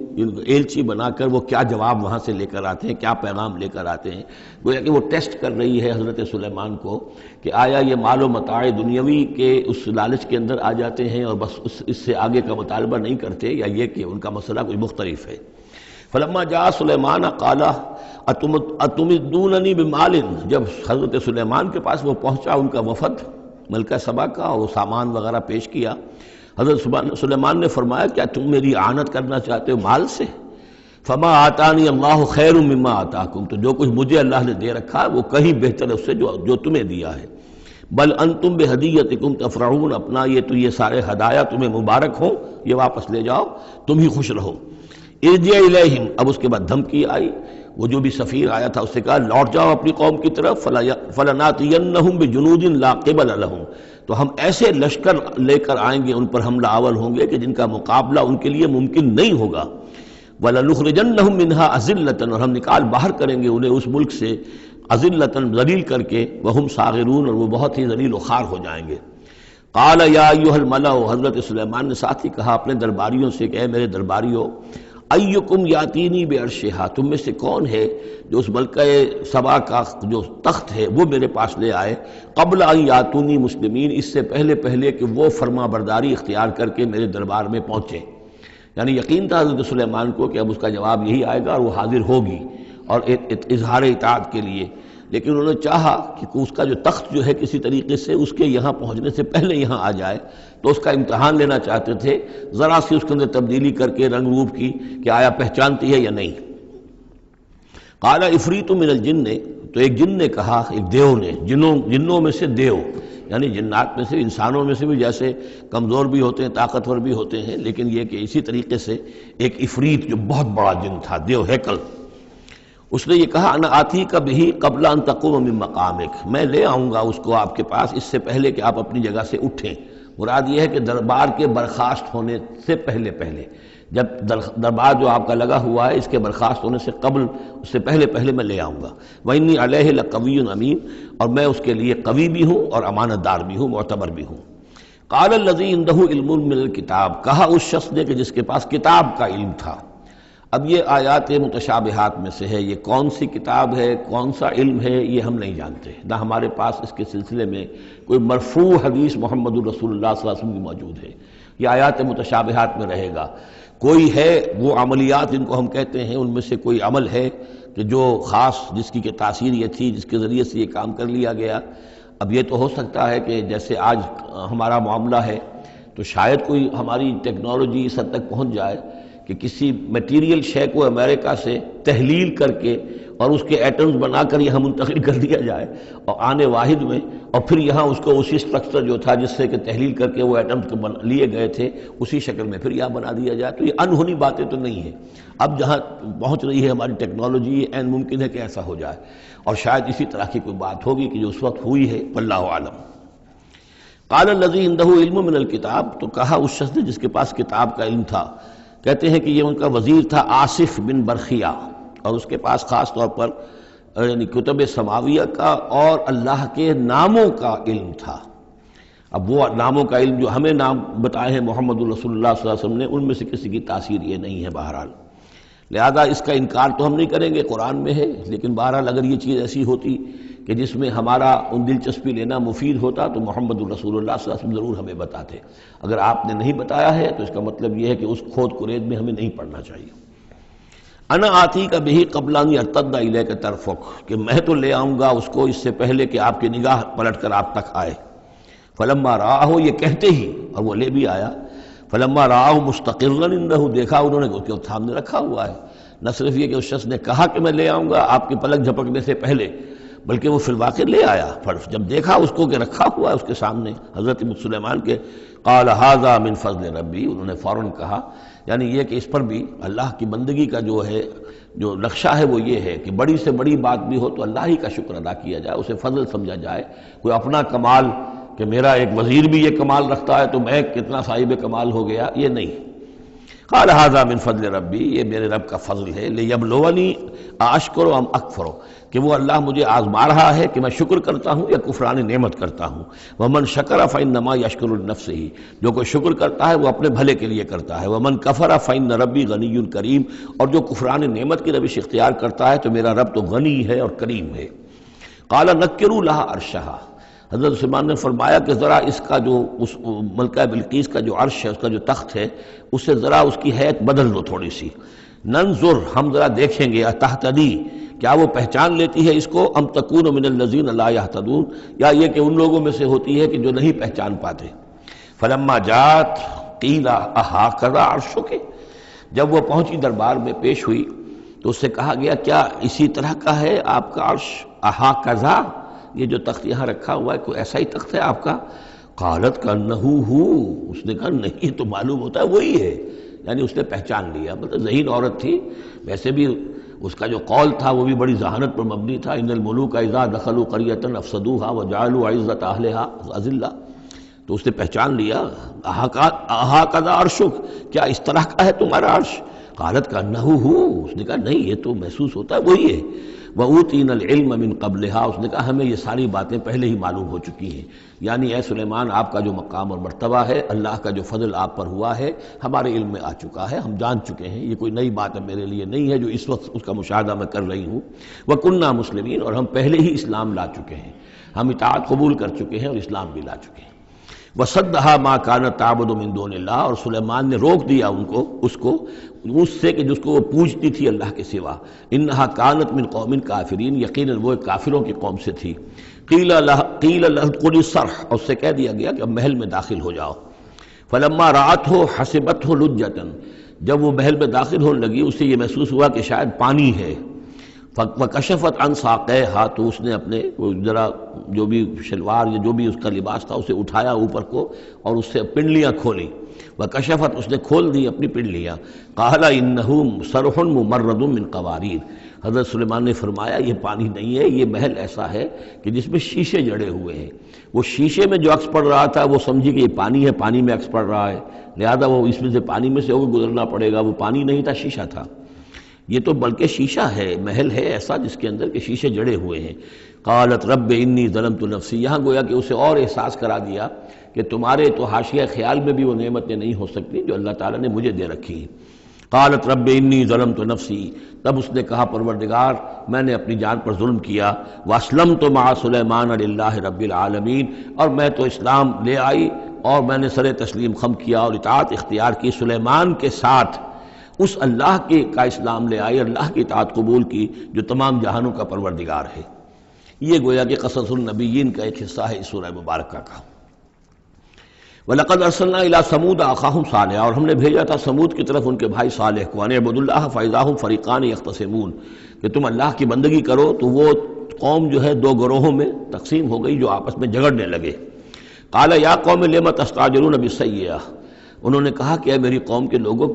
ایلچی بنا کر وہ کیا جواب وہاں سے لے کر آتے ہیں، کیا پیغام لے کر آتے ہیں۔ گویا کہ وہ ٹیسٹ کر رہی ہے حضرت سلیمان کو کہ آیا یہ مال و متاع دنیاوی کے اس لالچ کے اندر آ جاتے ہیں اور بس اس سے آگے کا مطالبہ نہیں کرتے، یا یہ کہ ان کا مسئلہ کوئی مختلف ہے۔ فلما جاء سلیمان قال اتمدوننی بمال، جب حضرت سلیمان کے پاس وہ پہنچا ان کا وفد ملکہ سبا کا، اور وہ سامان وغیرہ پیش کیا، حضرت سلیمان نے فرمایا کیا تم میری اعانت کرنا چاہتے ہو مال سے؟ فما آتانی اللہ خیر مما آتاکم، تو جو کچھ مجھے اللہ نے دے رکھا ہے وہ کہیں بہتر ہے اس سے جو تمہیں دیا ہے۔ بل انتم بہدیتکم تفرحون، اپنا یہ سارے ہدایہ تمہیں مبارک ہوں، یہ واپس لے جاؤ، تم ہی خوش رہو۔ ارجع الیہم، اب اس کے بعد دھمکی آئی، وہ جو بھی سفیر آیا تھا اس سے کہا لوٹ جاؤ اپنی قوم کی طرف، فلناتینہم بجنود لا قبل لہم، تو ہم ایسے لشکر لے کر آئیں گے، ان پر حملہ آور ہوں گے کہ جن کا مقابلہ ان کے لیے ممکن نہیں ہوگا۔ وَلَنُخْرِجَنَّهُم مِّنْهَا أَذِلَّةً، اور ہم نکال باہر کریں گے انہیں اس ملک سے أَذِلَّةً، ذلیل کر کے، وَهُمْ صَاغِرُونَ، اور وہ بہت ہی ذلیل و خوار ہو جائیں گے۔ قَالَ يَا أَيُّهَا الْمَلَأُ، حضرت سلیمان نے ساتھ ہی کہا اپنے درباریوں سے کہ اے میرے درباریوں، ایکم یاتینی بعرشہا، تم میں سے کون ہے جو اس ملکہ سبا کا جو تخت ہے وہ میرے پاس لے آئے، قبل ان یاتونی مسلمین، اس سے پہلے کہ وہ فرما برداری اختیار کر کے میرے دربار میں پہنچے۔ یعنی یقین تھا حضرت سلیمان کو کہ اب اس کا جواب یہی آئے گا اور وہ حاضر ہوگی اور اظہار اطاعت کے لیے، لیکن انہوں نے چاہا کہ اس کا جو تخت جو ہے کسی طریقے سے اس کے یہاں پہنچنے سے پہلے یہاں آ جائے، تو اس کا امتحان لینا چاہتے تھے، ذرا سی اس کے اندر تبدیلی کر کے رنگ روپ کی کہ آیا پہچانتی ہے یا نہیں۔ قال عفریت من الجن، تو ایک جن نے کہا، ایک دیو نے، جنوں میں سے دیو، یعنی جنات میں سے، انسانوں میں سے بھی جیسے کمزور بھی ہوتے ہیں طاقتور بھی ہوتے ہیں، لیکن یہ کہ اسی طریقے سے ایک عفریت جو بہت بڑا جن تھا، دیو ہیکل، اس نے یہ کہا انا آتی کا بھی قبل ان تقوم من مقامک، میں لے آؤں گا اس کو آپ کے پاس اس سے پہلے کہ آپ اپنی جگہ سے اٹھیں۔ مراد یہ ہے کہ دربار کے برخاست ہونے سے پہلے، جب دربار جو آپ کا لگا ہوا ہے اس کے برخاست ہونے سے قبل، اس سے پہلے میں لے آؤں گا۔ وَإِنِّي عَلَيْهِ لَقَوِيٌّ أَمِينٌ، اور میں اس کے لیے قوی بھی ہوں اور امانت دار بھی ہوں، معتبر بھی ہوں۔ قَالَ الَّذِي عِندَهُ عِلْمٌ مِّنَ الْكِتَابِ، کہا اس شخص نے کہ جس کے پاس کتاب کا علم تھا۔ اب یہ آیات متشابہات میں سے ہے، یہ کون سی کتاب ہے، کون سا علم ہے، یہ ہم نہیں جانتے، نہ ہمارے پاس اس کے سلسلے میں کوئی مرفوع حدیث محمد الرسول اللہ صلی اللہ علیہ وسلم کی موجود ہے، یہ آیات متشابہات میں رہے گا۔ کوئی ہے وہ عملیات جن کو ہم کہتے ہیں، ان میں سے کوئی عمل ہے کہ جو خاص جس کی کہ تاثیر یہ تھی، جس کے ذریعے سے یہ کام کر لیا گیا؟ اب یہ تو ہو سکتا ہے کہ جیسے آج ہمارا معاملہ ہے تو شاید کوئی ہماری ٹیکنالوجی اس حد تک پہنچ جائے کہ کسی میٹیریل شے کو امریکہ سے تحلیل کر کے اور اس کے ایٹمز بنا کر یہاں منتقل کر دیا جائے اور آنے واحد میں، اور پھر یہاں اس کو اسی سٹرکچر جو تھا جس سے کہ تحلیل کر کے وہ ایٹمز لیے گئے تھے اسی شکل میں پھر یہاں بنا دیا جائے۔ تو یہ انہونی باتیں تو نہیں ہیں، اب جہاں پہنچ رہی ہے ہماری ٹیکنالوجی یہ عین ممکن ہے کہ ایسا ہو جائے، اور شاید اسی طرح کی کوئی بات ہوگی کہ جو اس وقت ہوئی ہے، واللہ عالم۔ قال الذی عنده علم من الکتاب، تو کہا اس شخص نے جس کے پاس کتاب کا علم تھا، کہتے ہیں کہ یہ ان کا وزیر تھا آصف بن برخیہ، اور اس کے پاس خاص طور پر یعنی کتب سماویہ کا اور اللہ کے ناموں کا علم تھا۔ اب وہ ناموں کا علم جو ہمیں نام بتائے ہیں محمد رسول اللہ صلی اللہ علیہ وسلم نے، ان میں سے کسی کی تاثیر یہ نہیں ہے بہرحال، لہذا اس کا انکار تو ہم نہیں کریں گے، قرآن میں ہے، لیکن بہرحال اگر یہ چیز ایسی ہوتی کہ جس میں ہمارا ان دلچسپی لینا مفید ہوتا تو محمد رسول اللہ صلی اللہ علیہ وسلم ضرور ہمیں بتاتے۔ اگر آپ نے نہیں بتایا ہے تو اس کا مطلب یہ ہے کہ اس کھود کرید میں ہمیں نہیں پڑھنا چاہیے۔ انا آتی کا بہی قبل ان یرتد الیک طرفک، کہ میں تو لے آؤں گا اس کو اس سے پہلے کہ آپ کی نگاہ پلٹ کر آپ تک آئے۔ فلما رآہ، یہ کہتے ہی اور وہ لے بھی آیا، فلما رآہ مستقرا عنده، دیکھا انہوں نے اس کے سامنے رکھا ہوا ہے۔ نہ صرف یہ کہ اس شخص نے کہا کہ میں لے آؤں گا آپ کے پلک جھپکنے سے پہلے، بلکہ وہ فی الواقع لے آیا، جب دیکھا اس کو کہ رکھا ہوا ہے اس کے سامنے حضرت سلیمان کے، قال ھذا من فضل ربی، انہوں نے فوراً کہا، یعنی یہ کہ اس پر بھی اللہ کی بندگی کا جو ہے جو نقشہ ہے وہ یہ ہے کہ بڑی سے بڑی بات بھی ہو تو اللہ ہی کا شکر ادا کیا جائے، اسے فضل سمجھا جائے، کوئی اپنا کمال کہ میرا ایک وزیر بھی یہ کمال رکھتا ہے تو میں کتنا صاحب کمال ہو گیا، یہ نہیں۔ قال ھذا من فضل ربی، یہ میرے رب کا فضل ہے، لیبلونی اشکر ام اکفر، کہ وہ اللہ مجھے آزما رہا ہے کہ میں شکر کرتا ہوں یا کفران نعمت کرتا ہوں۔ ومن شکر فانما یشکر لنفسہ، جو کوئی شکر کرتا ہے وہ اپنے بھلے کے لیے کرتا ہے۔ ومن کفر فان ربی غنی کریم، اور جو کفران نعمت کی روش اختیار کرتا ہے تو میرا رب تو غنی ہے اور کریم ہے۔ قال نکروا لها عرشها، حضرت سلیمان نے فرمایا کہ ذرا اس کا جو اس ملکہ بلقیس کا جو عرش ہے، اس کا جو تخت ہے، اسے ذرا اس کی حیت بدل دو تھوڑی سی، ننظر، ہم ذرا دیکھیں گے، تہتدی، کیا وہ پہچان لیتی ہے اس کو، ام تکون من الذین لا یہتدون، یا یہ کہ ان لوگوں میں سے ہوتی ہے کہ جو نہیں پہچان پاتے۔ فلما جات قیل اھاکذا عرشک، جب وہ پہنچی دربار میں پیش ہوئی تو اس سے کہا گیا کیا اسی طرح کا ہے آپ کا عرش، اھاکذا، یہ جو تخت یہاں رکھا ہوا ہے کوئی ایسا ہی تخت ہے آپ کا؟ قالت کانہ ہو، اس نے کہا نہیں، تو معلوم ہوتا ہے وہی ہے، یعنی اس نے پہچان لیا، مطلب ذہین عورت تھی، ویسے بھی اس کا جو قول تھا وہ بھی بڑی ذہانت پر مبنی تھا، ان الملوک اذا دخلوا قریۃ افسدوها وجعلوا عزۃ اہلها اذلہ، تو اس نے پہچان لیا، اھاکذا عرشک، کیا اس طرح کا ہے تمہارا عرش؟ قالت کانہ ہو، اس نے کہا نہیں، یہ تو محسوس ہوتا ہے وہی ہے۔ وَأُوتِينَا الْعِلْمَ مِنْ قَبْلِهَا، اس نے کہا ہمیں یہ ساری باتیں پہلے ہی معلوم ہو چکی ہیں، یعنی اے سلیمان آپ کا جو مقام اور مرتبہ ہے، اللہ کا جو فضل آپ پر ہوا ہے ہمارے علم میں آ چکا ہے، ہم جان چکے ہیں، یہ کوئی نئی بات میرے لیے نہیں ہے جو اس وقت اس کا مشاہدہ میں کر رہی ہوں۔ وَكُنَّا مُسْلِمِينَ، اور ہم پہلے ہی اسلام لا چکے ہیں، ہم اطاعت قبول کر چکے ہیں اور اسلام بھی لا چکے ہیں۔ وَصَدَّهَا مَا كَانَتْ تَعْبُدُ مِن دُونِ اللَّهِ، اور سلیمان نے روک دیا اس کو اس سے کہ جس کو وہ پوجتی تھی اللہ کے سوا۔ انها كانت من قوم کافرین، یقیناً وہ ایک کافروں کی قوم سے تھی۔ قیل لها ادخلی الصرح، اور اس سے کہہ دیا گیا کہ اب محل میں داخل ہو جاؤ۔ فلما رأته حسبته لجة، جب وہ محل میں داخل ہونے لگی اسے یہ محسوس ہوا کہ شاید پانی ہے۔ وکشفت عن ساقیہا، تو اس نے اپنے ذرا جو بھی شلوار یا جو بھی اس کا لباس تھا اسے اٹھایا اوپر کو اور اس سے پنڈلیاں کھولی۔ وکشفت، اس نے کھول دی اپنی پنڈلیاں۔ قال انہ صرح ممرد من قواریر، حضرت سلیمان نے فرمایا یہ پانی نہیں ہے، یہ محل ایسا ہے کہ جس میں شیشے جڑے ہوئے ہیں۔ وہ شیشے میں جو عکس پڑ رہا تھا وہ سمجھی کہ یہ پانی ہے، پانی میں عکس پڑ رہا ہے، لہذا وہ اس میں سے پانی میں سے ہو کے گزرنا پڑے گا، وہ پانی نہیں تھا، شیشہ تھا۔ یہ تو بلکہ شیشہ ہے، محل ہے ایسا جس کے اندر کے شیشے جڑے ہوئے ہیں۔ قالت رب انی ظلمت نفسی، یہاں گویا کہ اسے اور احساس کرا دیا کہ تمہارے تو حاشیہ خیال میں بھی وہ نعمتیں نہیں ہو سکتی جو اللہ تعالیٰ نے مجھے دے رکھی ہیں۔ قالت رب انی ظلمت نفسی، تب اس نے کہا پروردگار میں نے اپنی جان پر ظلم کیا، واسلمت مع سلیمان للہ رب العالمین، اور میں تو اسلام لے آئی اور میں نے سر تسلیم خم کیا اور اطاعت اختیار کی سلیمان کے ساتھ اس اللہ کا اسلام لے آئے، اللہ کی اطاعت قبول کی جو تمام جہانوں کا پروردگار ہے۔ یہ گویا کہ قصص النبیین کا ایک حصہ ہے اس سورہ مبارکہ کا۔ وَلَقَدْ أَرْسَلْنَا إِلَىٰ ثَمُودَ أَخَاهُمْ صَالِحًا، اور ہم نے بھیجا تھا سمود کی طرف ان کے بھائی صالح کو، أَنِ اعْبُدُوا اللَّهَ فَإِذَا هُمْ فَرِيقَانِ يَخْتَصِمُونَ، کہ تم اللہ کی بندگی کرو تو وہ قوم جو ہے دو گروہوں میں تقسیم ہو گئی جو آپس میں جھگڑنے لگے۔ قَالَ يَا قَوْمِ لِمَ تَسْتَعْجِلُونَ بِالسَّيِّئَةِ، انہوں نے کہا کہ اے میری قوم کے لوگوں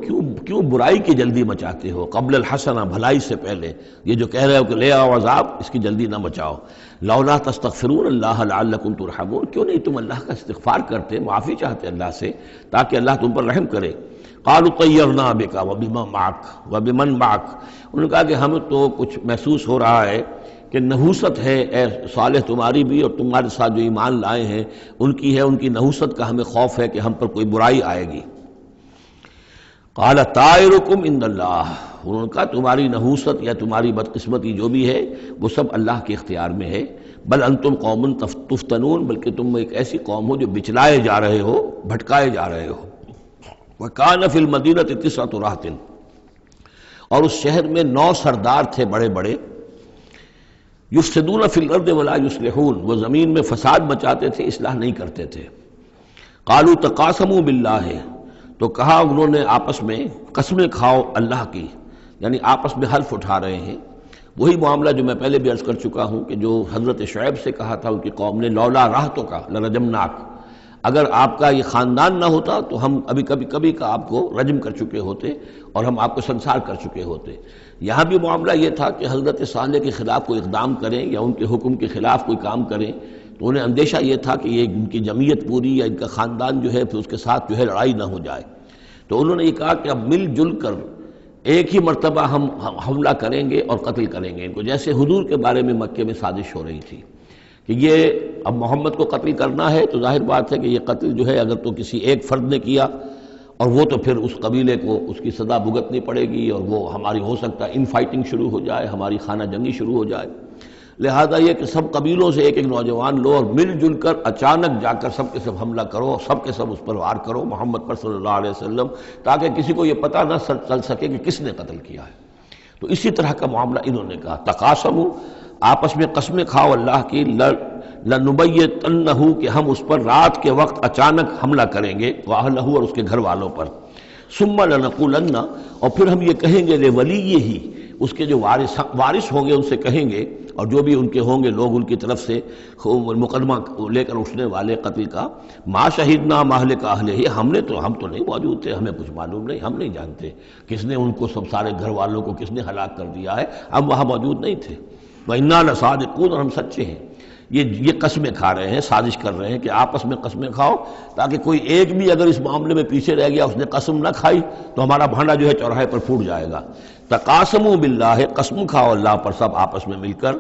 کیوں برائی کی جلدی مچاتے ہو، قبل الحسنہ، بھلائی سے پہلے۔ یہ جو کہہ رہے ہو کہ لے آؤ عذاب، اس کی جلدی نہ مچاؤ۔ لولا تستغفرون اللہ لعلکم ترحمون، کیوں نہیں تم اللہ کا استغفار کرتے، معافی چاہتے اللہ سے تاکہ اللہ تم پر رحم کرے۔ قالوا طیرنا بک وبمن معک، انہوں نے کہا کہ ہمیں تو کچھ محسوس ہو رہا ہے کہ نحوست ہے اے صالح تمہاری بھی، اور تمہارے ساتھ جو ایمان لائے ہیں ان کی ہے، ان کی نحوست کا ہمیں خوف ہے کہ ہم پر کوئی برائی آئے گی۔ قال طائرکم عند اللہ، انہوں نے کہا تمہاری نحوست یا تمہاری بدقسمتی جو بھی ہے وہ سب اللہ کے اختیار میں ہے۔ بل انتم قوم تفتنون، بلکہ تم ایک ایسی قوم ہو جو بچلائے جا رہے ہو، بھٹکائے جا رہے ہو۔ وکان فی المدینہ 9 رہط، اور اس شہر میں 9 سردار تھے بڑے بڑے، یفسدون فی الارض ولا یصلحون، وہ زمین میں فساد مچاتے تھے، اصلاح نہیں کرتے تھے۔ قالوا تقاسموا باللہ، تو کہا انہوں نے آپس میں قسمیں کھاؤ اللہ کی، یعنی آپس میں حلف اٹھا رہے ہیں۔ وہی معاملہ جو میں پہلے بھی عرض کر چکا ہوں کہ جو حضرت شعیب سے کہا تھا ان کی قوم نے، لولا رہتک لرجمناک، اگر آپ کا یہ خاندان نہ ہوتا تو ہم ابھی کبھی کا آپ کو رجم کر چکے ہوتے اور ہم آپ کو سنسار کر چکے ہوتے۔ یہاں بھی معاملہ یہ تھا کہ حضرت صالح کے خلاف کوئی اقدام کریں یا ان کے حکم کے خلاف کوئی کام کریں تو انہیں اندیشہ یہ تھا کہ یہ ان کی جمعیت پوری یا ان کا خاندان جو ہے پھر اس کے ساتھ جو ہے لڑائی نہ ہو جائے۔ تو انہوں نے یہ کہا کہ اب مل جل کر ایک ہی مرتبہ ہم حملہ کریں گے اور قتل کریں گے ان کو، جیسے حضور کے بارے میں مکے میں سازش ہو رہی تھی کہ یہ اب محمد کو قتل کرنا ہے، تو ظاہر بات ہے کہ یہ قتل جو ہے اگر تو کسی ایک فرد نے کیا اور وہ تو پھر اس قبیلے کو اس کی سزا بھگتنی پڑے گی، اور وہ ہماری ہو سکتا ہے ان فائٹنگ شروع ہو جائے، ہماری خانہ جنگی شروع ہو جائے۔ لہذا یہ کہ سب قبیلوں سے ایک ایک نوجوان لو اور مل جل کر اچانک جا کر سب کے سب حملہ کرو، سب کے سب اس پر وار کرو محمد پر صلی اللہ علیہ وسلم، تاکہ کسی کو یہ پتہ نہ چل سکے کہ کس نے قتل کیا ہے۔ تو اسی طرح کا معاملہ انہوں نے کہا، تقاسموا، آپس میں قسمیں کھاؤ اللہ کی، لنبیتنہ، کہ ہم اس پر رات کے وقت اچانک حملہ کریں گے، واہلہ، اور اس کے گھر والوں پر، ثم لنقولن، اور پھر ہم یہ کہیں گے لولیہ، اس کے جو وارث ہوں گے ان سے کہیں گے، اور جو بھی ان کے ہوں گے لوگ ان کی طرف سے مقدمہ لے کر اٹھنے والے قتل کا، ما شہدنا مہلک اہلہ، ہم تو نہیں موجود تھے، ہمیں کچھ معلوم نہیں، ہم نہیں جانتے کس نے ان کو سب سارے گھر والوں کو کس نے ہلاک کر دیا ہے، ہم وہاں موجود نہیں تھے۔ وَإِنَّا لَصَادِقُونَ، اور ہم سچے ہیں۔ یہ قسمیں کھا رہے ہیں، سازش کر رہے ہیں کہ آپس میں قسمیں کھاؤ تاکہ کوئی ایک بھی اگر اس معاملے میں پیچھے رہ گیا، اس نے قسم نہ کھائی تو ہمارا بھانڈا جو ہے چوراہے پر پھوٹ جائے گا۔ تقاسموا باللہ، قسم کھاؤ اللہ پر سب آپس میں مل کر،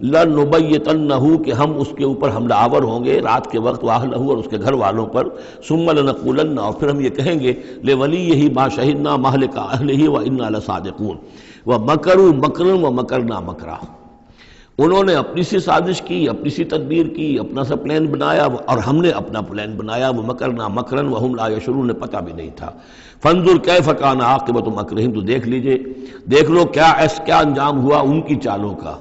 لنبیتنہ، کہ ہم اس کے اوپر حملہ آور ہوں گے رات کے وقت، واہلہ، اور اس کے گھر والوں پر، ثم لنقولن، اور پھر ہم یہ کہیں گے لولیہ ما شہدنا مہلک اہلہ وإنا لصادقون، ومکروا مکرا ومکرنا مکرا، انہوں نے اپنی سی سازش کی، اپنی سی تدبیر کی، اپنا سا پلان بنایا، اور ہم نے اپنا پلان بنایا، وہ مکرنا مکرن وہم لا یشعرون، پتہ بھی نہیں تھا۔ فانظر کیف کان عاقبۃ مکرہم، تو دیکھ لو کیا انجام ہوا ان کی چالوں کا۔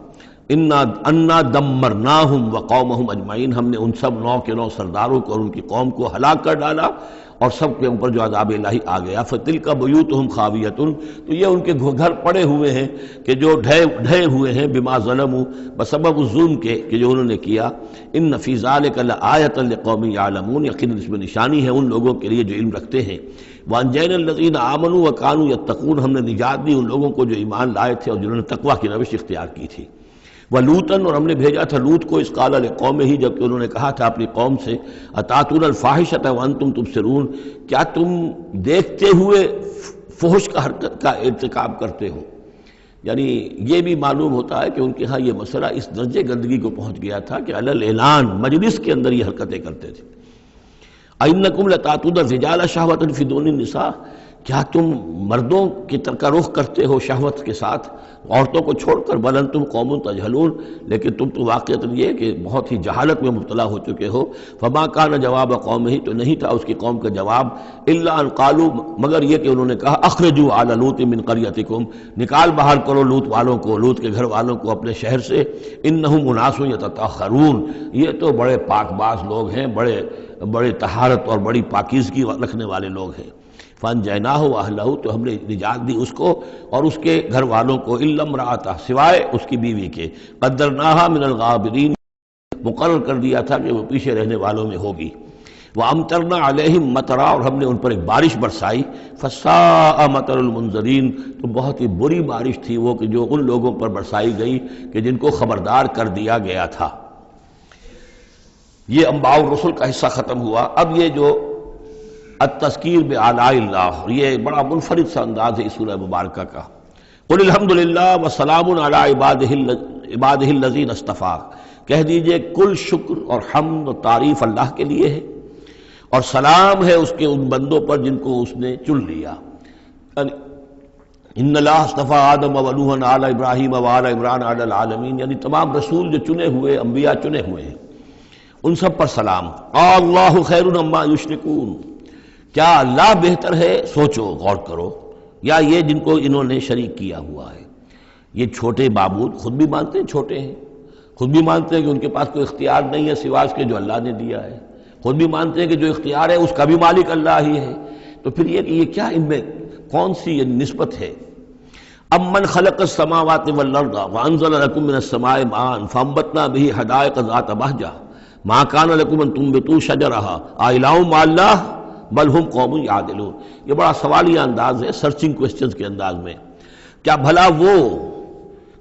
انا دمرناہم وقومہم اجمعین، ہم نے ان سب 9 کے 9 سرداروں کو اور ان کی قوم کو ہلاک کر ڈالا، اور سب کے اوپر جو عذاب الہی آ گیا۔ فتلک بیوتہم خاویۃ، تو یہ ان کے گھر پڑے ہوئے ہیں کہ جو ڈھے ہوئے ہیں، بما ظلموا، بسبب الظلم کے کہ جو انہوں نے کیا۔ ان فی ذلک لآیۃ لقوم یعلمون، یقیناً اس میں نشانی ہے ان لوگوں کے لیے جو علم رکھتے ہیں۔ وانجینا الذین آمنوا وکانوا یتقون، ہم نے نجات دی ان لوگوں کو جو ایمان لائے تھے اور جنہوں نے تقویٰ کی روش اختیار کی تھی۔ وَلُوطًا، اور ہم نے بھیجا تھا لوط کو، اذ قال لقومہ، جبکہ انہوں نے کہا تھا اپنی قوم سے، اتاتون الفاحشۃ وانتم تبصرون، کیا تم دیکھتے ہوئے فحش کا حرکت کا ارتکاب کرتے ہو؟ یعنی یہ بھی معلوم ہوتا ہے کہ ان کے ہاں یہ مسئلہ اس درجے گندگی کو پہنچ گیا تھا کہ علی الاعلان مجلس کے اندر یہ حرکتیں کرتے تھے۔ اَإِنَّكُمْ لَتَأْتُونَ الرِّجَالَ شَهْوَةً فِي دُونِ النِّسَاءِ، کیا تم مردوں کی طرح کا رخ کرتے ہو شہوت کے ساتھ عورتوں کو چھوڑ کر؟ بل انتم قوم تجہلون، لیکن تم تو واقعتاً یہ کہ بہت ہی جہالت میں مبتلا ہو چکے ہو۔ فما کان جواب قومہ، تو نہیں تھا اس کی قوم کا جواب، الا ان قالوا، مگر یہ کہ انہوں نے کہا اخرجوا آل لوط من قریتکم، نکال باہر کرو لوط والوں کو، لوط کے گھر والوں کو اپنے شہر سے، انہم اناس یتطہرون، یہ تو بڑے پاک باز لوگ ہیں، بڑے طہارت اور بڑی پاکیزگی رکھنے والے لوگ ہیں۔ فانجیناہ واہلہ، تو ہم نے نجات دی اس کو اور اس کے گھر والوں کو، الا امرأتہ، سوائے اس کی بیوی کے، قدرناہا من الغابرین، مقرر کر دیا تھا کہ وہ پیچھے رہنے والوں میں ہوگی۔ وَأَمْطَرْنَا عَلَيْهِمْ مَطَرًا، اور ہم نے ان پر ایک بارش برسائی، فَسَاءَ مَطَرُ الْمُنذَرِينَ، تو بہت ہی بری بارش تھی وہ کہ جو ان لوگوں پر برسائی گئی کہ جن کو خبردار کر دیا گیا تھا۔ یہ انباء الرسل کا حصہ ختم ہوا۔ اب یہ جو التذکیر بآلاء اللہ، یہ بڑا منفرد سا انداز ہے اس سورہ مبارکہ کا۔ قل الحمد للہ وسلام علی عبادہ الذین اصطفیٰ، کہہ دیجئے کل شکر اور حمد و تعریف اللہ کے لیے ہے، اور سلام ہے اس کے ان بندوں پر جن کو اس نے چن لیا۔ ان اللہ اصطفیٰ آدم و نوحا علی ابراہیم و علی عمران علی العالمین، یعنی تمام رسول جو چنے ہوئے، انبیاء چنے ہوئے ہیں، ان سب پر سلام۔ اللہ خیر عما یشرکون، کیا اللہ بہتر ہے، سوچو غور کرو، یا یہ جن کو انہوں نے شریک کیا ہوا ہے؟ یہ چھوٹے معبود خود بھی مانتے ہیں چھوٹے ہیں، خود بھی مانتے ہیں کہ ان کے پاس کوئی اختیار نہیں ہے سوائے اس کے جو اللہ نے دیا ہے، خود بھی مانتے ہیں کہ جو اختیار ہے اس کا بھی مالک اللہ ہی ہے، تو پھر یہ کہ یہ کیا ان میں کون سی یہ نسبت ہے؟ امن خلق السماوات والارض وانزل لكم من السماء ماء فانبتنا به حدائق ذات بہجہ ما كان لكم ان تنبتوا شجرها أإله مع الله بل ہم قوم یعدلون۔ یہ بڑا سوالیہ انداز ہے، سرچنگ کوسچنز کے انداز میں۔ کیا بھلا وہ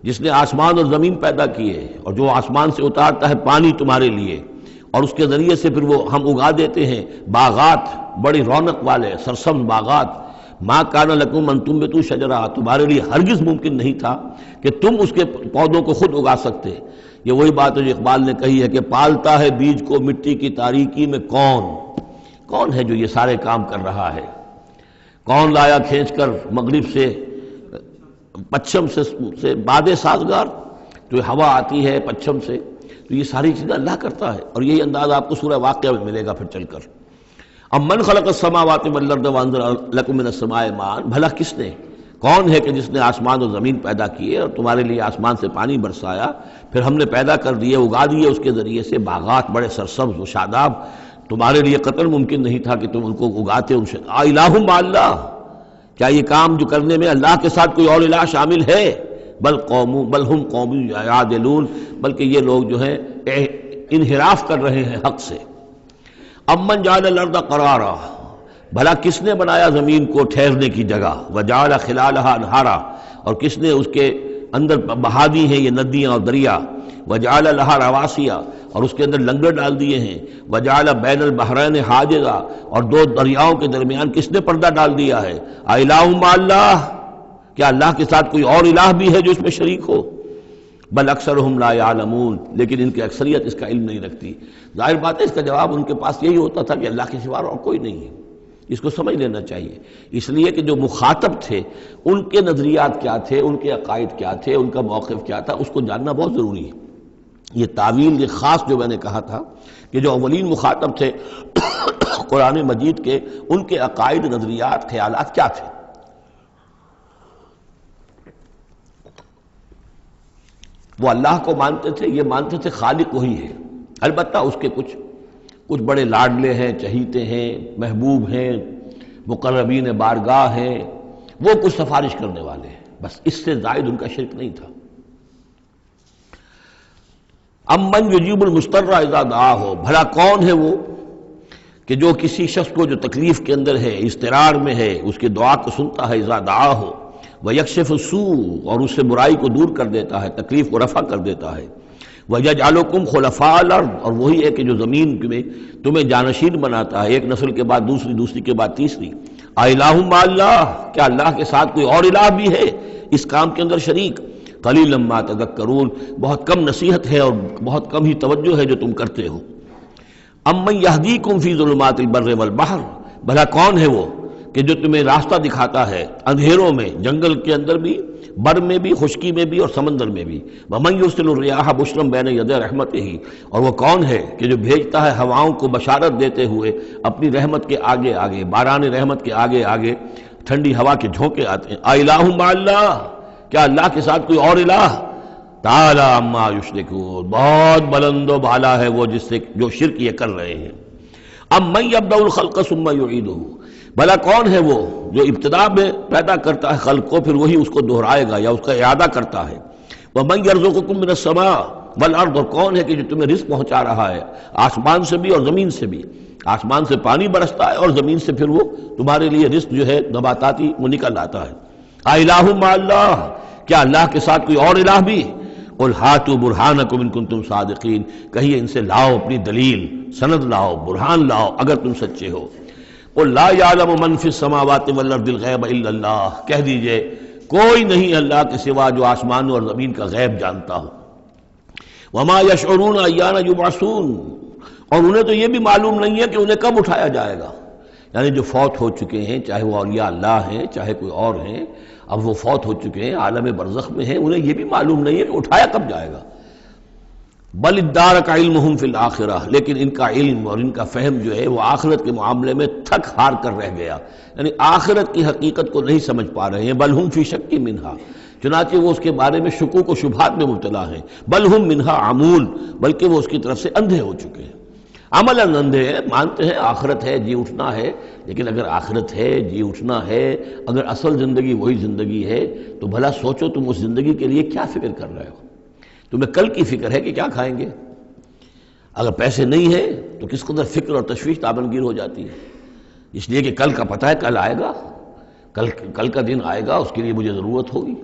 جس نے آسمان اور زمین پیدا کیے اور جو آسمان سے اتارتا ہے پانی تمہارے لیے، اور اس کے ذریعے سے پھر وہ ہم اگا دیتے ہیں باغات، بڑی رونق والے سرسبز باغات، ما کان لکم ان تنبتوا شجرہ، تمہارے لیے ہرگز ممکن نہیں تھا کہ تم اس کے پودوں کو خود اگا سکتے۔ یہ وہی بات ہے جو اقبال نے کہی ہے کہ پالتا ہے بیج کو مٹی کی تاریکی میں کون ہے جو یہ سارے کام کر رہا ہے؟ کون لایا کھینچ کر مغرب سے پچھم سے باد سازگار، تو ہوا آتی ہے پچھم سے، تو یہ ساری چیزیں اللہ کرتا ہے، اور یہی انداز آپ کو سورہ واقعہ میں ملے گا پھر چل کر۔ امن خلق السماوات والارض وانزل لكم من السماء ماء، بھلا کس نے، کون ہے کہ جس نے آسمان اور زمین پیدا کیے اور تمہارے لیے آسمان سے پانی برسایا، پھر ہم نے پیدا کر دیے، اگا دیے اس کے ذریعے سے باغات بڑے سرسبز و شاداب، تمہارے لیے قطر ممکن نہیں تھا کہ تم ان کو اگاتے۔ ان سے الہ مع اللہ، کیا یہ کام جو کرنے میں اللہ کے ساتھ کوئی اور الہ شامل ہے؟ بل ہم قوم یعدلون، بلکہ یہ لوگ جو ہیں انحراف کر رہے ہیں حق سے۔ امن جعل الارض قرارا، بھلا کس نے بنایا زمین کو ٹھہرنے کی جگہ، وجعل خلالها انہارا، اور کس نے اس کے اندر بہا دی ہیں یہ ندیاں اور دریا، وجعل لها رواسیا، اور اس کے اندر لنگر ڈال دیے ہیں، وجعل بین البحرین حاجزا، اور دو دریاؤں کے درمیان کس نے پردہ ڈال دیا ہے؟ الہ مع اللہ، کیا اللہ کے ساتھ کوئی اور الہ بھی ہے جو اس میں شریک ہو؟ بل اکثرہم لا یعلمون، لیکن ان کی اکثریت اس کا علم نہیں رکھتی۔ ظاہر بات ہے اس کا جواب ان کے پاس یہی ہوتا تھا کہ اللہ کے سوا اور کوئی نہیں ہے، اس کو سمجھ لینا چاہیے، اس لیے کہ جو مخاطب تھے ان کے نظریات کیا تھے، ان کے عقائد کیا تھے، ان کا موقف کیا تھا، اس کو جاننا بہت ضروری ہے۔ یہ تعویل یہ خاص جو میں نے کہا تھا کہ جو اولین مخاطب تھے قرآن مجید کے، ان کے عقائد، نظریات، خیالات کیا تھے۔ وہ اللہ کو مانتے تھے، یہ مانتے تھے خالق وہی ہے، البتہ اس کے کچھ بڑے لاڈلے ہیں، چہیتے ہیں، محبوب ہیں، مقربین بارگاہ ہیں، وہ کچھ سفارش کرنے والے ہیں، بس اس سے زائد ان کا شرک نہیں تھا۔ امن یجیب المضطر اذا دعاہ، بھلا کون ہے وہ کہ جو کسی شخص کو جو تکلیف کے اندر ہے، اضطرار میں ہے، اس کی دعا کو سنتا ہے، اذا دعاہ، ویکشف السوء، اور اس سے برائی کو دور کر دیتا ہے، تکلیف کو رفع کر دیتا ہے، وَيَجْعَلُكُمْ خُلَفَاءَ الْأَرْضِ، اور وہی ہے کہ جو زمین میں تمہیں جانشین بناتا ہے، ایک نسل کے بعد دوسری کے بعد تیسری۔ اِلٰہٌ مع اللہ، کیا اللہ کے ساتھ کوئی اور الہ بھی ہے اس کام کے اندر شریک؟ قلیلا ما تذکرون، بہت کم نصیحت ہے اور بہت کم ہی توجہ ہے جو تم کرتے ہو۔ امن یہدیکم فی ظلمات البر والبحر، بھلا کون ہے وہ کہ جو تمہیں راستہ دکھاتا ہے اندھیروں میں، جنگل کے اندر بھی، بر میں بھی، خشکی میں بھی اور سمندر میں بھی۔ وَمَن يُرْسِلُ الرِّيَاحَ بُشْرًا بَيْنَ يَدَيْ رَحْمَتِهِ، اور وہ کون ہے کہ جو بھیجتا ہے ہواؤں کو بشارت دیتے ہوئے اپنی رحمت کے آگے آگے، باران رحمت کے آگے آگے ٹھنڈی ہوا کے جھونکے آتے ہیں۔ اَإِلَٰهٌ مَّعَ اللَّهِ، کیا اللہ کے ساتھ کوئی اور الہ؟ تعالیٰ عما یشرکون، بہت بلند و بالا ہے وہ جس سے جو شرک یہ کر رہے ہیں۔ امن یبدأ الخلق ثم یعیدہ، بھلا کون ہے وہ جو ابتدا میں پیدا کرتا ہے خلق کو پھر وہی اس کو دہرائے گا یا اس کا اعادہ کرتا ہے۔ ومن یرزقکم من السماء والارض، اور کون ہے کہ جو تمہیں رزق پہنچا رہا ہے آسمان سے بھی اور زمین سے بھی، آسمان سے پانی برستا ہے اور زمین سے پھر وہ تمہارے لیے رزق جو ہے نباتاتی وہ نکل آتا ہے۔ اِلٰہٌ مع اللہ، کیا اللہ کے ساتھ کوئی اور الہ بھی؟ قل ہاتوا برہانکم ان کنتم صادقین، کہیے ان سے لاؤ اپنی دلیل، سند لاؤ، برہان لاؤ اگر تم سچے ہو۔ قل لا یعلم من فی السماوات والارض الغیب الا اللہ، کہہ دیجئے کوئی نہیں اللہ کے سوا جو آسمان اور زمین کا غیب جانتا ہو۔ وما یشعرون ایان یبعثون، اور انہیں تو یہ بھی معلوم نہیں ہے کہ انہیں کب اٹھایا جائے گا۔ یعنی جو فوت ہو چکے ہیں، چاہے وہ اولیاء اللہ ہیں چاہے کوئی اور ہیں، اب وہ فوت ہو چکے ہیں، عالم برزخ میں ہیں، انہیں یہ بھی معلوم نہیں ہے کہ اٹھایا کب جائے گا۔ بل ادارک علمہم فی الآخرہ، لیکن ان کا علم اور ان کا فہم جو ہے وہ آخرت کے معاملے میں تھک ہار کر رہ گیا، یعنی آخرت کی حقیقت کو نہیں سمجھ پا رہے ہیں۔ بل ہم فی شک منہا، چنانچہ وہ اس کے بارے میں شکوک و شبہات میں مبتلا ہیں۔ بل ہم منہا عمون، بلکہ وہ اس کی طرف سے اندھے ہو چکے ہیں، عملاً اندھے ہیں، مانتے ہیں آخرت ہے، جی اٹھنا ہے، لیکن اگر آخرت ہے، جی اٹھنا ہے، اگر اصل زندگی وہی زندگی ہے تو بھلا سوچو تم اس زندگی کے لیے کیا فکر کر رہے ہو؟ تمہیں کل کی فکر ہے کہ کیا کھائیں گے؟ اگر پیسے نہیں ہیں تو کس قدر فکر اور تشویش تابنگیر ہو جاتی ہے، اس لیے کہ کل کا پتہ ہے کل آئے گا، کل کا دن آئے گا، اس کے لیے مجھے ضرورت ہوگی۔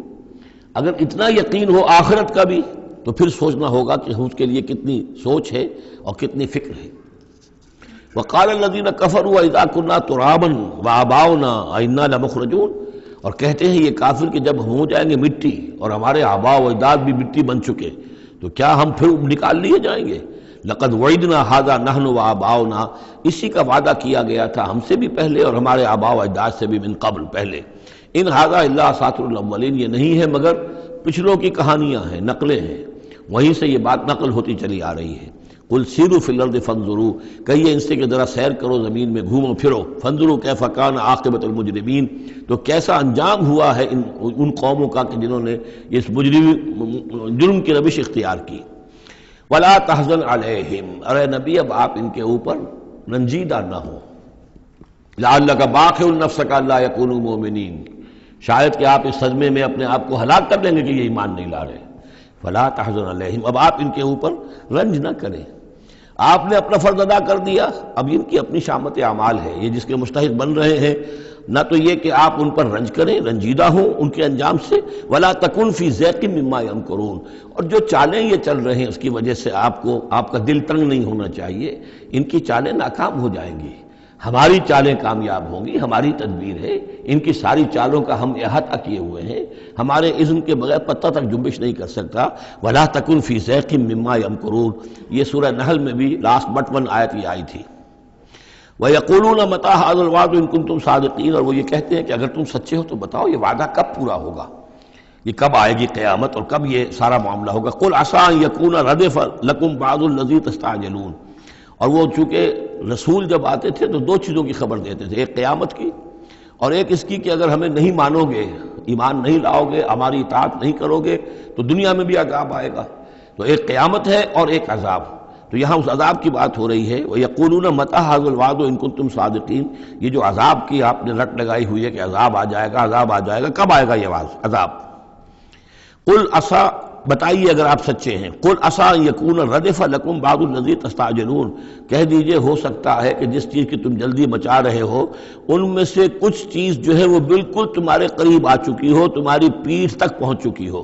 اگر اتنا یقین ہو آخرت کا بھی تو پھر سوچنا ہوگا کہ اس کے لیے کتنی سوچ ہے اور کتنی فکر ہے۔ وقال الذين كفروا واذا كنا ترابا وآباؤنا أئنا لمخرجون، اور کہتے ہیں یہ کافر کہ جب ہم ہو جائیں گے مٹی اور ہمارے آباء و اجداد بھی مٹی بن چکے تو کیا ہم پھر نکال لیے جائیں گے؟ لقد وعدنا هذا نحن وآباؤنا، اسی کا وعدہ کیا گیا تھا ہم سے بھی پہلے اور ہمارے آباء و اجداد سے بھی من قبل پہلے۔ ان هذا الا اساطیر الاولین، یہ نہیں ہے مگر پچھلوں کی کہانیاں ہیں، نقلیں ہیں، وہیں سے یہ بات نقل ہوتی چلی آ رہی ہے۔ قل سیروا فی الارض فانظروا، کہیے ان سے کہ ذرا سیر کرو زمین میں، گھومو پھرو، فانظروا کیف کان عاقبۃ المجرمین، تو کیسا انجام ہوا ہے ان قوموں کا کہ جنہوں نے اس جرم کی روش اختیار کی۔ ولا تحزن علیہم، ارے نبی اب آپ ان کے اوپر رنجیدہ نہ ہو۔ لعلک باخع نفسک الا یکونوا مؤمنین، شاید کہ آپ اس صدمے میں اپنے آپ کو ہلاک کر لیں گے کہ یہ ایمان نہیں لا رہے۔ فلا تحزن علیہم، اب آپ ان کے اوپر رنج نہ کریں، آپ نے اپنا فرض ادا کر دیا، اب ان کی اپنی شامت اعمال ہے، یہ جس کے مستحق بن رہے ہیں، نہ تو یہ کہ آپ ان پر رنج کریں، رنجیدہ ہوں ان کے انجام سے۔ ولا تکن فی ضیق مما یمکرون، اور جو چالیں یہ چل رہے ہیں اس کی وجہ سے آپ کا دل تنگ نہیں ہونا چاہیے، ان کی چالیں ناکام ہو جائیں گی، ہماری چالیں کامیاب ہوں گی، ہماری تدبیر ہے، ان کی ساری چالوں کا ہم احاطہ کیے ہوئے ہیں، ہمارے اذن کے بغیر پتہ تک جنبش نہیں کر سکتا۔ ولا تکن فی ضیق مما یمکرون، یہ سورہ نحل میں بھی لاسٹ بٹ 1 آیت یہ آئی تھی۔ وَيَقُولُونَ مَتَىٰ هَٰذَا الْوَعْدُ إِن كُنتُمْ صَادِقِينَ، اور وہ یہ کہتے ہیں کہ اگر تم سچے ہو تو بتاؤ یہ وعدہ کب پورا ہوگا، یہ کب آئے گی قیامت اور کب یہ سارا معاملہ ہوگا۔ قُلْ عَسَىٰ أَن يَكُونَ رَدِفَ لَكُمْ بَعْضُ الَّذِي تَسْتَعْجِلُونَ، اور وہ چونکہ رسول جب آتے تھے تو 2 چیزوں کی خبر دیتے تھے، ایک قیامت کی اور ایک اس کی کہ اگر ہمیں نہیں مانو گے، ایمان نہیں لاؤ گے، ہماری اطاعت نہیں کرو گے تو دنیا میں بھی عذاب آئے گا۔ تو ایک قیامت ہے اور ایک عذاب، تو یہاں اس عذاب کی بات ہو رہی ہے۔ وَيَقُولُونَ مَتَىٰ هَٰذَا الْوَعْدُ إِن كُنتُمْ صَادِقِينَ، یہ جو عذاب کی آپ نے رٹ لگائی ہوئی ہے کہ عذاب آ جائے گا، عذاب آ جائے گا، کب آئے گا یہ عذاب؟ قُلْ عَسَىٰ، بتائیے اگر آپ سچے ہیں، قُلْ عَسَىٰ أَن يَكُونَ رَدِفَ لَكُمْ بَعْضُ الَّذِي تَسْتَعْجِلُونَ، کہہ دیجئے ہو سکتا ہے کہ جس چیز کی تم جلدی مچا رہے ہو ان میں سے کچھ چیز جو ہے وہ بالکل تمہارے قریب آ چکی ہو، تمہاری پیٹھ تک پہنچ چکی ہو۔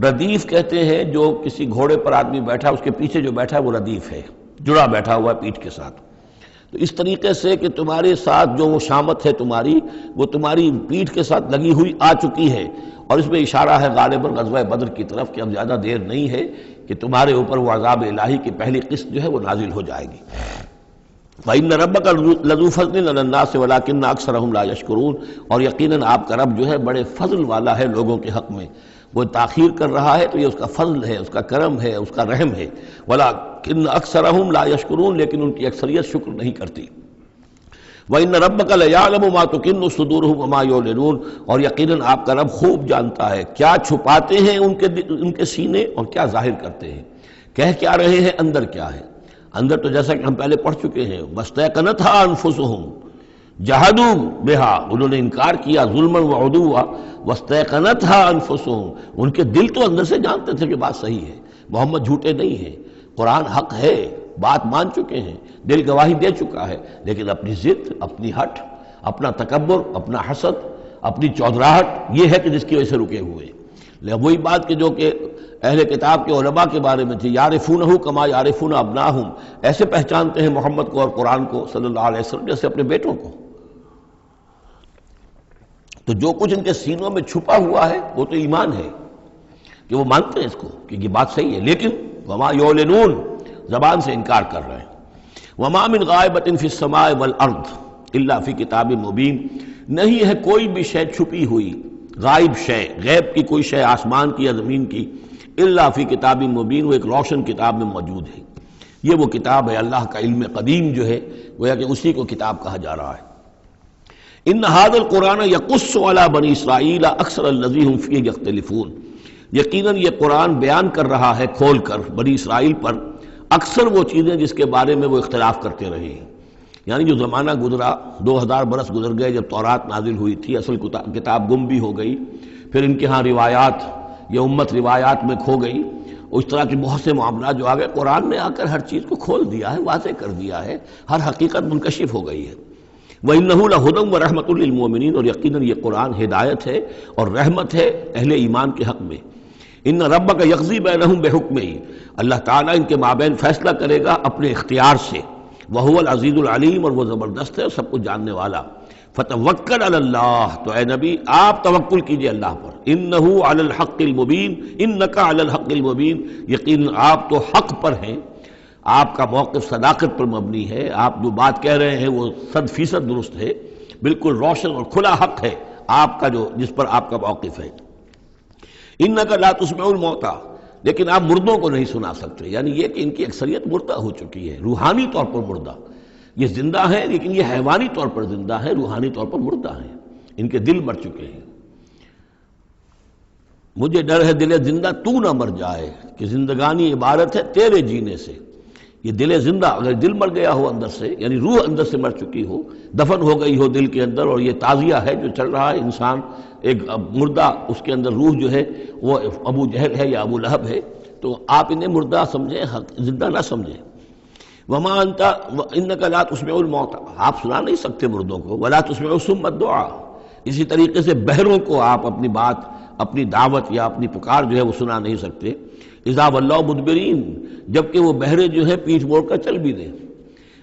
ردیف کہتے ہیں جو کسی گھوڑے پر آدمی بیٹھا اس کے پیچھے جو بیٹھا ہے وہ ردیف ہے، جڑا بیٹھا ہوا ہے پیٹھ کے ساتھ۔ تو اس طریقے سے کہ تمہارے ساتھ جو وہ شامت ہے تمہاری، وہ تمہاری پیٹھ کے ساتھ لگی ہوئی آ چکی ہے، اور اس میں اشارہ ہے غالباً غزوہ بدر کی طرف کہ اب زیادہ دیر نہیں ہے کہ تمہارے اوپر وہ عذاب الہی کی پہلی قسط جو ہے وہ نازل ہو جائے گی۔ وَإِنَّ رَبَّكَ لَذُو فَضْلٍ عَلَى النَّاسِ وَلَٰكِنَّ أَكْثَرَهُمْ لَا يَشْكُرُونَ، اور یقیناً آپ کا رب جو ہے بڑے فضل والا ہے لوگوں کے حق میں، وہ تاخیر کر رہا ہے تو یہ اس کا فضل ہے، اس کا کرم ہے، اس کا رحم ہے، وَلَٰكِنَّ أَكْثَرَهُمْ لَا يَشْكُرُونَ، لیکن ان کی اکثریت شکر نہیں کرتی۔ وَإِنَّ رَبَّكَ لَيَعْلَمُ مَا تُكِنُّ صُدُورُهُمْ وَمَا يُعْلِنُونَ، اور یقیناً آپ کا رب خوب جانتا ہے کیا چھپاتے ہیں ان کے سینے اور کیا ظاہر کرتے ہیں، کہہ کیا رہے ہیں، اندر کیا ہے۔ اندر تو جیسا کہ ہم پہلے پڑھ چکے ہیں، وَاسْتَيْقَنَتْهَا أَنفُسُهُمْ جَحَدُوا بِهَا، انہوں نے انکار کیا ظلمًا وعدوا، وَاسْتَيْقَنَتْهَا أَنفُسُهُمْ، ان کے دل تو اندر سے جانتے تھے کہ بات صحیح ہے، محمد جھوٹے نہیں ہیں، قرآن حق ہے، بات مان چکے ہیں، دل گواہی دے چکا ہے، لیکن اپنی ضد، اپنی ہٹ، اپنا تکبر، اپنا حسد، اپنی چودراہٹ، یہ ہے کہ جس کی وجہ سے رکے ہوئے۔ وہی بات کہ جو کہ اہل کتاب کے علماء کے بارے میں تھی، یعرفونہ کما یعرفون ابناہم، ایسے پہچانتے ہیں محمد کو اور قرآن کو صلی اللہ علیہ وسلم جیسے اپنے بیٹوں کو۔ تو جو کچھ ان کے سینوں میں چھپا ہوا ہے وہ تو ایمان ہے کہ وہ مانتے ہیں اس کو کہ یہ بات صحیح ہے، لیکن وما یعلنون، زبان سے انکار کر رہے ہیں۔ وما من غائبۃ فی السماء والارض الا فی کتاب مبین، نہیں ہے کوئی بھی شے چھپی ہوئی، غائب شے، غیب کی کوئی شے آسمان کی یا زمین کی، الا فی کتاب مبین، وہ ایک روشن کتاب میں موجود ہے۔ یہ وہ کتاب ہے، اللہ کا علم قدیم جو ہے گویا کہ اسی کو کتاب کہا جا رہا ہے۔ ان ھذا القرآن یقص علی بنی اسرائیل اکثر الذی ھم فیہ یختلفون، یقیناً یہ قرآن بیان کر رہا ہے کھول کر بنی اسرائیل پر اکثر وہ چیزیں جس کے بارے میں وہ اختلاف کرتے رہے ہیں۔ یعنی جو زمانہ گزرا، 2000 برس گزر گئے جب تورات نازل ہوئی تھی، اصل کتاب گم بھی ہو گئی، پھر ان کے ہاں روایات، یہ امت روایات میں کھو گئی، اس طرح کے بہت سے معاملات جو آ گئے، قرآن نے آ کر ہر چیز کو کھول دیا ہے، واضح کر دیا ہے، ہر حقیقت منکشف ہو گئی ہے۔ وَإِنَّهُ لَهُدًى وَرَحْمَةٌ لِّلْمُؤْمِنِينَ، اور یقیناً یہ قرآن ہدایت ہے اور رحمت ہے اہل ایمان کے حق میں۔ ان ربک یقضی بینہم بحکمہ، اللہ تعالیٰ ان کے مابین فیصلہ کرے گا اپنے اختیار سے، وہو العزیز العلیم، اور وہ زبردست ہے اور سب کچھ جاننے والا۔ فتوکل علی اللہ، تو اے نبی آپ توکل کیجئے اللہ پر، انہ علی الحق المبین، انک علی الحق المبین، یقین آپ تو حق پر ہیں، آپ کا موقف صداقت پر مبنی ہے، آپ جو بات کہہ رہے ہیں وہ 100% درست ہے، بالکل روشن اور کھلا حق ہے آپ کا جو جس پر آپ کا موقف ہے۔ انک لا تسمع الموتى، لیکن آپ مردوں کو نہیں سنا سکتے، یعنی یہ کہ ان کی اکثریت مردہ ہو چکی ہے، روحانی طور پر مردہ، یہ زندہ ہیں لیکن یہ حیوانی طور پر زندہ ہیں، روحانی طور پر مردہ ہیں، ان کے دل مر چکے ہیں۔ مجھے ڈر ہے دل زندہ تو نہ مر جائے، کہ زندگانی عبارت ہے تیرے جینے سے۔ یہ دل زندہ، اگر دل مر گیا ہو اندر سے، یعنی روح اندر سے مر چکی ہو، دفن ہو گئی ہو دل کے اندر، اور یہ تعزیہ ہے جو چل رہا ہے، انسان ایک مردہ، اس کے اندر روح جو ہے وہ ابو جہل ہے یا ابو لہب ہے، تو آپ انہیں مردہ سمجھیں، زندہ نہ سمجھیں۔ وما انت انک لا تسمع الموتى، آپ سنا نہیں سکتے مردوں کو، ولا تسمع الصم الدعاء، اسی طریقے سے بہروں کو آپ اپنی بات، اپنی دعوت یا اپنی پکار جو ہے وہ سنا نہیں سکتے۔ اذا ولوا مدبرین، جبکہ وہ بہرے جو ہے پیٹھ موڑ کر چل بھی دیں۔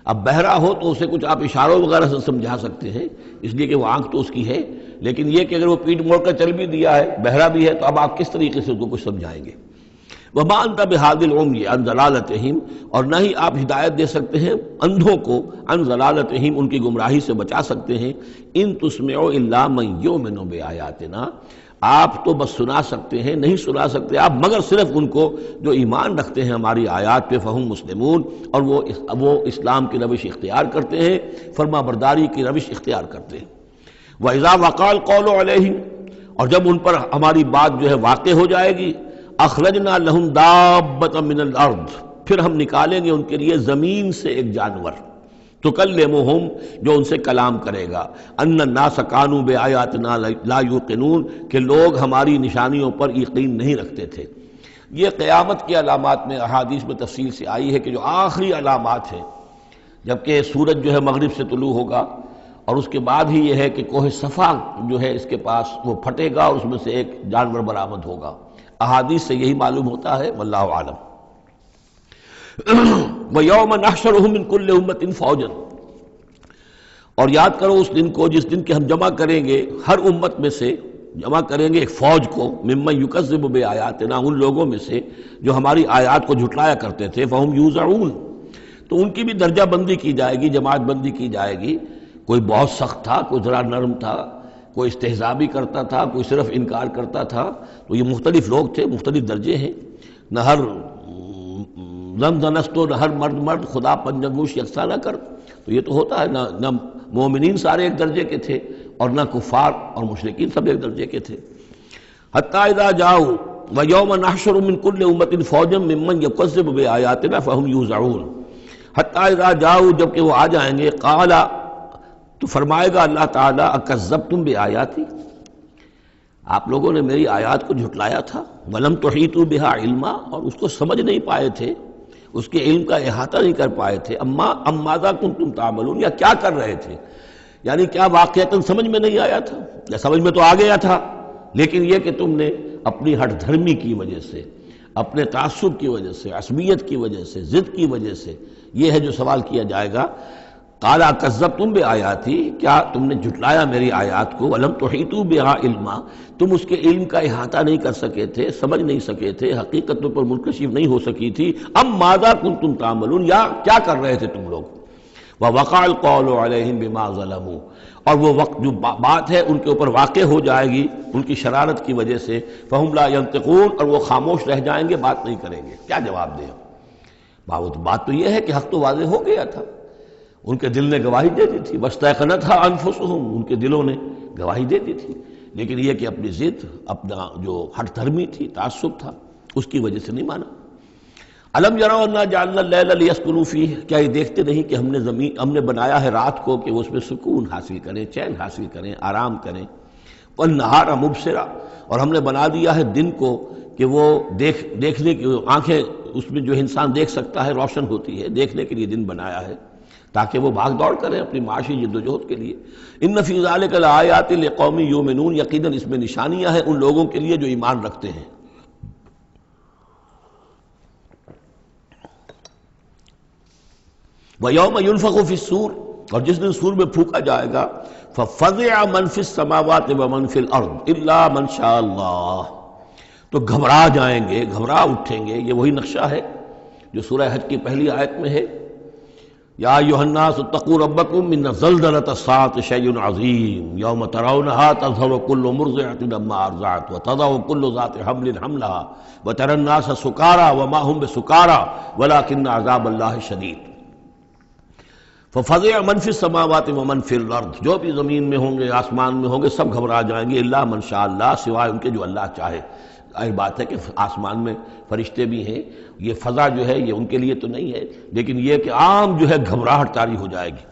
اب بہرا ہو تو اسے کچھ آپ اشاروں وغیرہ سے سمجھا سکتے ہیں، اس لیے کہ وہ آنکھ تو اس کی ہے، لیکن یہ کہ اگر وہ پیٹھ موڑ کر چل بھی دیا ہے، بہرا بھی ہے، تو اب آپ کس طریقے سے اس کو کچھ سمجھائیں گے؟ وما انت بہادی العمی عن ضلالتہم، اور نہ ہی آپ ہدایت دے سکتے ہیں اندھوں کو، عن ضلالتہم، ان کی گمراہی سے بچا سکتے ہیں۔ ان تسمع الا من یؤمن بآیاتنا، آپ تو بس سنا سکتے ہیں، نہیں سنا سکتے آپ مگر صرف ان کو جو ایمان رکھتے ہیں ہماری آیات پہ، فہم مسلمون، اور وہ اسلام کی روش اختیار کرتے ہیں، فرما برداری کی روش اختیار کرتے ہیں۔ وَإِذَا وَقَعَ الْقَوْلُ عَلَيْهِمْ، اور جب ان پر ہماری بات جو ہے واقع ہو جائے گی، اخرجنا لہم دابۃ من الارض، پھر ہم نکالیں گے ان کے لیے زمین سے ایک جانور، تکلمہم، جو ان سے کلام کرے گا، ان الناس کانوا بآیاتنا لا یوقنون، کہ لوگ ہماری نشانیوں پر یقین نہیں رکھتے تھے۔ یہ قیامت کی علامات میں احادیث میں تفصیل سے آئی ہے کہ جو آخری علامات ہیں، جبکہ سورج جو ہے مغرب سے طلوع ہوگا، اور اس کے بعد ہی یہ ہے کہ کوہ صفا جو ہے اس کے پاس وہ پھٹے گا اور اس میں سے ایک جانور برآمد ہوگا۔ احادیث سے یہی معلوم ہوتا ہے، واللہ اعلم۔ وَيَوْمَ نَحْشُرُهُم مِّن كُلِّ أُمَّةٍ فَوْجًا، اور یاد کرو اس دن کو جس دن کہ ہم جمع کریں گے ہر امت میں سے، جمع کریں گے ایک فوج کو، ممن یکذب بآیاتنا، ان لوگوں میں سے جو ہماری آیات کو جھٹلایا کرتے تھے، فہم یوزعون، تو ان کی بھی درجہ بندی کی جائے گی، جماعت بندی کی جائے گی۔ کوئی بہت سخت تھا، کوئی ذرا نرم تھا، کوئی استہزاء بھی کرتا تھا، کوئی صرف انکار کرتا تھا، تو یہ مختلف لوگ تھے، مختلف درجے ہیں۔ نہ ہر زن زنستو، نہ ہر مرد مرد، خدا پنجنگوش یکساں نہ کر، تو یہ تو ہوتا ہے، نہ مومنین سارے ایک درجے کے تھے اور نہ کفار اور مشرکین سب ایک درجے کے تھے۔ حتیٰ اذا جاؤ ویوم نحشر من کل امت فوجا ممن یکذب بآیاتنا فہم یوزعون، حتیٰ اذا جاؤ، جب کہ وہ آ جائیں گے، قال، تو فرمائے گا اللہ تعالیٰ، اکذبتم بآیاتی، آپ لوگوں نے میری آیات کو جھٹلایا تھا، ولم تحیطوا بہا علما، اور اس کو سمجھ نہیں پائے تھے، اس کے علم کا احاطہ نہیں کر پائے تھے، ام ماذا کنتم تعملون، یا کیا کر رہے تھے، یعنی کیا واقعتاً سمجھ میں نہیں آیا تھا، یا سمجھ میں تو آ گیا تھا، لیکن یہ کہ تم نے اپنی ہٹ دھرمی کی وجہ سے، اپنے تعصب کی وجہ سے، عصبیت کی وجہ سے، ضد کی وجہ سے، یہ ہے جو سوال کیا جائے گا۔ قال اکذبتم بآیاتی، کیا تم نے جھٹلایا میری آیات کو، ولم تحیطوا بہا علما، تم اس کے علم کا احاطہ نہیں کر سکے تھے، سمجھ نہیں سکے تھے، حقیقت پر منکشف نہیں ہو سکی تھی، ام ماذا کنتم تعملون، یا کیا کر رہے تھے تم لوگ۔ ووقع القول علیہم بما ظلموا، اور وہ وقت جو بات ہے ان کے اوپر واقع ہو جائے گی ان کی شرارت کی وجہ سے، فہم لا ینطقون، اور وہ خاموش رہ جائیں گے، بات نہیں کریں گے، کیا جواب دیں۔ بات تو یہ ہے کہ حق تو واضح ہو گیا تھا، ان کے دل نے گواہی دے دی تھی، واستیقنتھا انفسہم، ان کے دلوں نے گواہی دے دی تھی، لیکن یہ کہ اپنی ضد، اپنا جو ہٹ دھرمی تھی، تعصب تھا، اس کی وجہ سے نہیں مانا۔ الم یروا انا جعلنا اللیل لیسکنوا فیہ، کیا یہ دیکھتے نہیں کہ ہم نے بنایا ہے رات کو کہ وہ اس میں سکون حاصل کریں، چین حاصل کریں، آرام کریں، والنہار مبصرا، اور ہم نے بنا دیا ہے دن کو کہ وہ دیکھنے کی آنکھیں اس میں جو انسان دیکھ سکتا ہے روشن ہوتی ہے، دیکھنے کے لیے دن بنایا ہے تاکہ وہ بھاگ دوڑ کریں اپنی معاشی جد و جہد کے لیے۔ ان فی ذلک لآیات لقوم یؤمنون، یقیناً اس میں نشانیاں ہیں ان لوگوں کے لیے جو ایمان رکھتے ہیں۔ وَيَوْمَ يُنفَخُ فِي الصُّورِ، اور جس دن سور میں پھونکا جائے گا، فَفَزِعَ مَنْ فِي السَّمَاوَاتِ وَمَنْ فِي الْأَرْضِ إِلَّا مَنْ شَاءَ اللَّهُ، تو گھبرا جائیں گے، گھبرا اٹھیں گے۔ یہ وہی نقشہ ہے جو سورہ حج کی پہلی آیت میں ہے، یا ایھا الناس اتقوا ربکم ان زلزلۃ الساعۃ شیء عظیم یوم ترونها تذہل کل مرضعۃ عما ارضعت وتضع کل ذات حمل حملها وترى الناس سکارى وما هم بسکارى ولكن عذاب اللہ شدید۔ ففزع من فی السماوات ومن فی الارض، جو بھی زمین میں ہوں گے، آسمان میں ہوں گے، سب گھبرا جائیں گے، الا من شاء اللہ، سوائے ان کے جو اللہ چاہے۔ ظاہر بات ہے کہ آسمان میں فرشتے بھی ہیں، یہ فضا جو ہے یہ ان کے لیے تو نہیں ہے، لیکن یہ کہ عام جو ہے گھبراہٹ طاری ہو جائے گی۔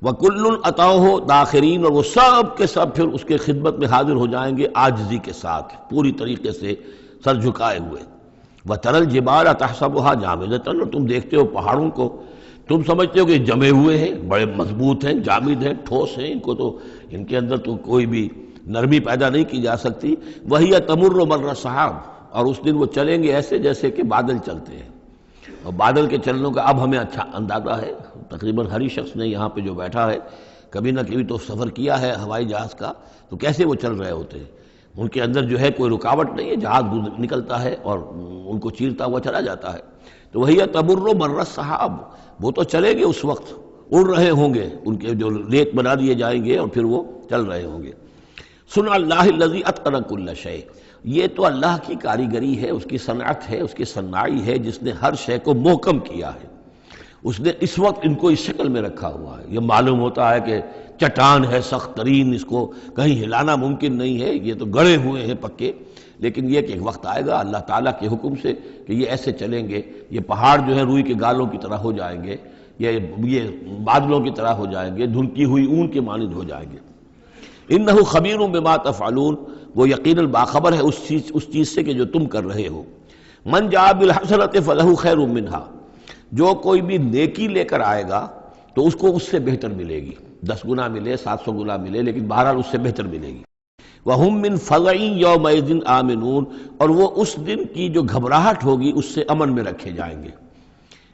وَكُلٌّ أَتَوْهُ دَاخِرِينَ، اور وہ سب کے سب پھر اس کے خدمت میں حاضر ہو جائیں گے عاجزی کے ساتھ، پوری طریقے سے سر جھکائے ہوئے۔ وَتَرَى الْجِبَالَ تَحْسَبُهَا جَامِدَةً، اور تم دیکھتے ہو پہاڑوں کو، تم سمجھتے ہو کہ جمے ہوئے ہیں، بڑے مضبوط ہیں، جامد ہیں، ٹھوس ہیں، ان کے اندر تو کوئی بھی نرمی پیدا نہیں کی جا سکتی۔ وہی تمر مر السحاب، اور اس دن وہ چلیں گے ایسے جیسے کہ بادل چلتے ہیں، اور بادل کے چلنوں کا اب ہمیں اچھا اندازہ ہے، تقریباً ہر ہی شخص نے یہاں پہ جو بیٹھا ہے کبھی نہ کبھی تو سفر کیا ہے ہوائی جہاز کا، تو کیسے وہ چل رہے ہوتے ہیں، ان کے اندر جو ہے کوئی رکاوٹ نہیں ہے، جہاز نکلتا ہے اور ان کو چیرتا ہوا چلا جاتا ہے۔ تو وہی تمر مر السحاب، وہ تو چلیں گے اس وقت، اڑ رہے ہوں گے، ان کے جو ریت بنا دیے جائیں گے اور پھر وہ چل رہے ہوں گے۔ صنع اللہ الذی اتقن کل شیء، یہ تو اللہ کی کاریگری ہے، اس کی صنعت ہے، اس کی صنائی ہے، جس نے ہر شے کو محکم کیا ہے، اس نے اس وقت ان کو اس شکل میں رکھا ہوا ہے۔ یہ معلوم ہوتا ہے کہ چٹان ہے سخت ترین، اس کو کہیں ہلانا ممکن نہیں ہے، یہ تو گڑے ہوئے ہیں پکے، لیکن یہ کہ ایک وقت آئے گا اللہ تعالیٰ کے حکم سے کہ یہ ایسے چلیں گے، یہ پہاڑ جو ہے روئی کے گالوں کی طرح ہو جائیں گے، یہ بادلوں کی طرح ہو جائیں گے، دھنکی ہوئی اون کے مانند ہو جائیں گے۔ انہ خبیر بما تفعلون، وہ یقیناً باخبر ہے اس چیز سے کہ جو تم کر رہے ہو۔ من جاء بالحسنۃ فلہ خیر منہا، جو کوئی بھی نیکی لے کر آئے گا تو اس کو اس سے بہتر ملے گی، 10 گنا ملے، 700 گنا ملے، لیکن بہرحال اس سے بہتر ملے گی۔ وَهُم مِّن فَزَعٍ يَوْمَئِذٍ آمِنُونَ، اور وہ اس دن کی جو گھبراہٹ ہوگی اس سے امن میں رکھے جائیں گے۔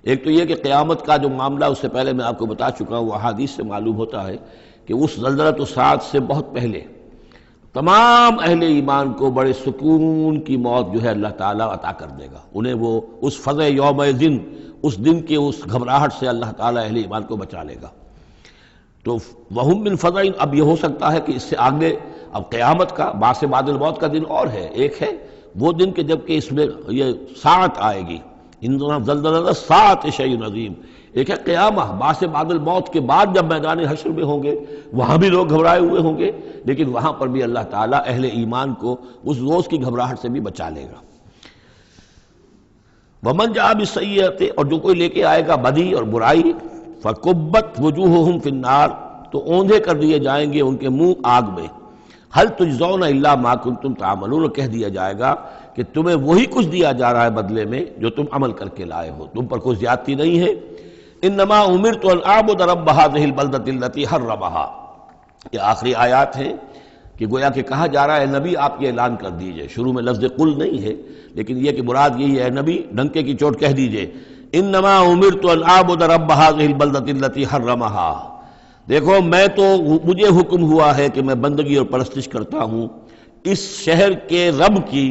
ایک تو یہ کہ قیامت کا جو معاملہ اس سے پہلے میں آپ کو بتا چکا ہوں، وہ احادیث سے معلوم ہوتا ہے کہ اس زلزلۃ الساعۃ سے بہت پہلے تمام اہل ایمان کو بڑے سکون کی موت جو ہے اللہ تعالیٰ عطا کر دے گا، انہیں وہ اس فزع یوم دن، اس دن کے اس گھبراہٹ سے اللہ تعالیٰ اہل ایمان کو بچا لے گا۔ تو وہم من فزع، اب یہ ہو سکتا ہے کہ اس سے آگے اب قیامت کا بعث بعد الموت کا دن اور ہے، ایک ہے وہ دن کہ جب کہ اس میں یہ ساعت آئے گی، اِنَّ زَلْزَلَةَ السَّاعَةِ شَيْءٌ عَظِيمٌ، ایک ہے قیامہ، بعث بعد الموت کے بعد جب میدان حشر میں ہوں گے وہاں بھی لوگ گھبرائے ہوئے ہوں گے، لیکن وہاں پر بھی اللہ تعالیٰ اہل ایمان کو اس روز کی گھبراہٹ سے بھی بچا لے گا۔ وَمَنْ جَاءَ بِالسَّيِّئَةِ، اور جو کوئی لے کے آئے گا بدی اور برائی، فَكُبَّتْ وُجُوهُهُمْ فِي النَّارِ، تو اوندھے کر دیے جائیں گے ان کے منہ آگ میں۔ هَلْ تُجْزَوْنَ إِلَّا مَا كُنتُمْ تَعْمَلُونَ، اور کہہ دیا جائے گا کہ تمہیں وہی کچھ دیا جا رہا ہے بدلے میں جو تم عمل کر کے لائے ہو، تم پر کوئی زیادتی نہیں ہے۔ انما امرت ان اعبد رب هذه البلدة التي حرمها، یہ آخری آیات ہیں کہ گویا کہ کہا جا رہا ہے نبی آپ یہ اعلان کر دیجئے، شروع میں لفظ قل نہیں ہے لیکن یہ کہ مراد یہی ہے نبی ڈنکے کی چوٹ کہہ دیجئے، انما امرت ان اعبد رب هذه البلدة التي حرمها، دیکھو میں تو مجھے حکم ہوا ہے کہ میں بندگی اور پرستش کرتا ہوں اس شہر کے رب کی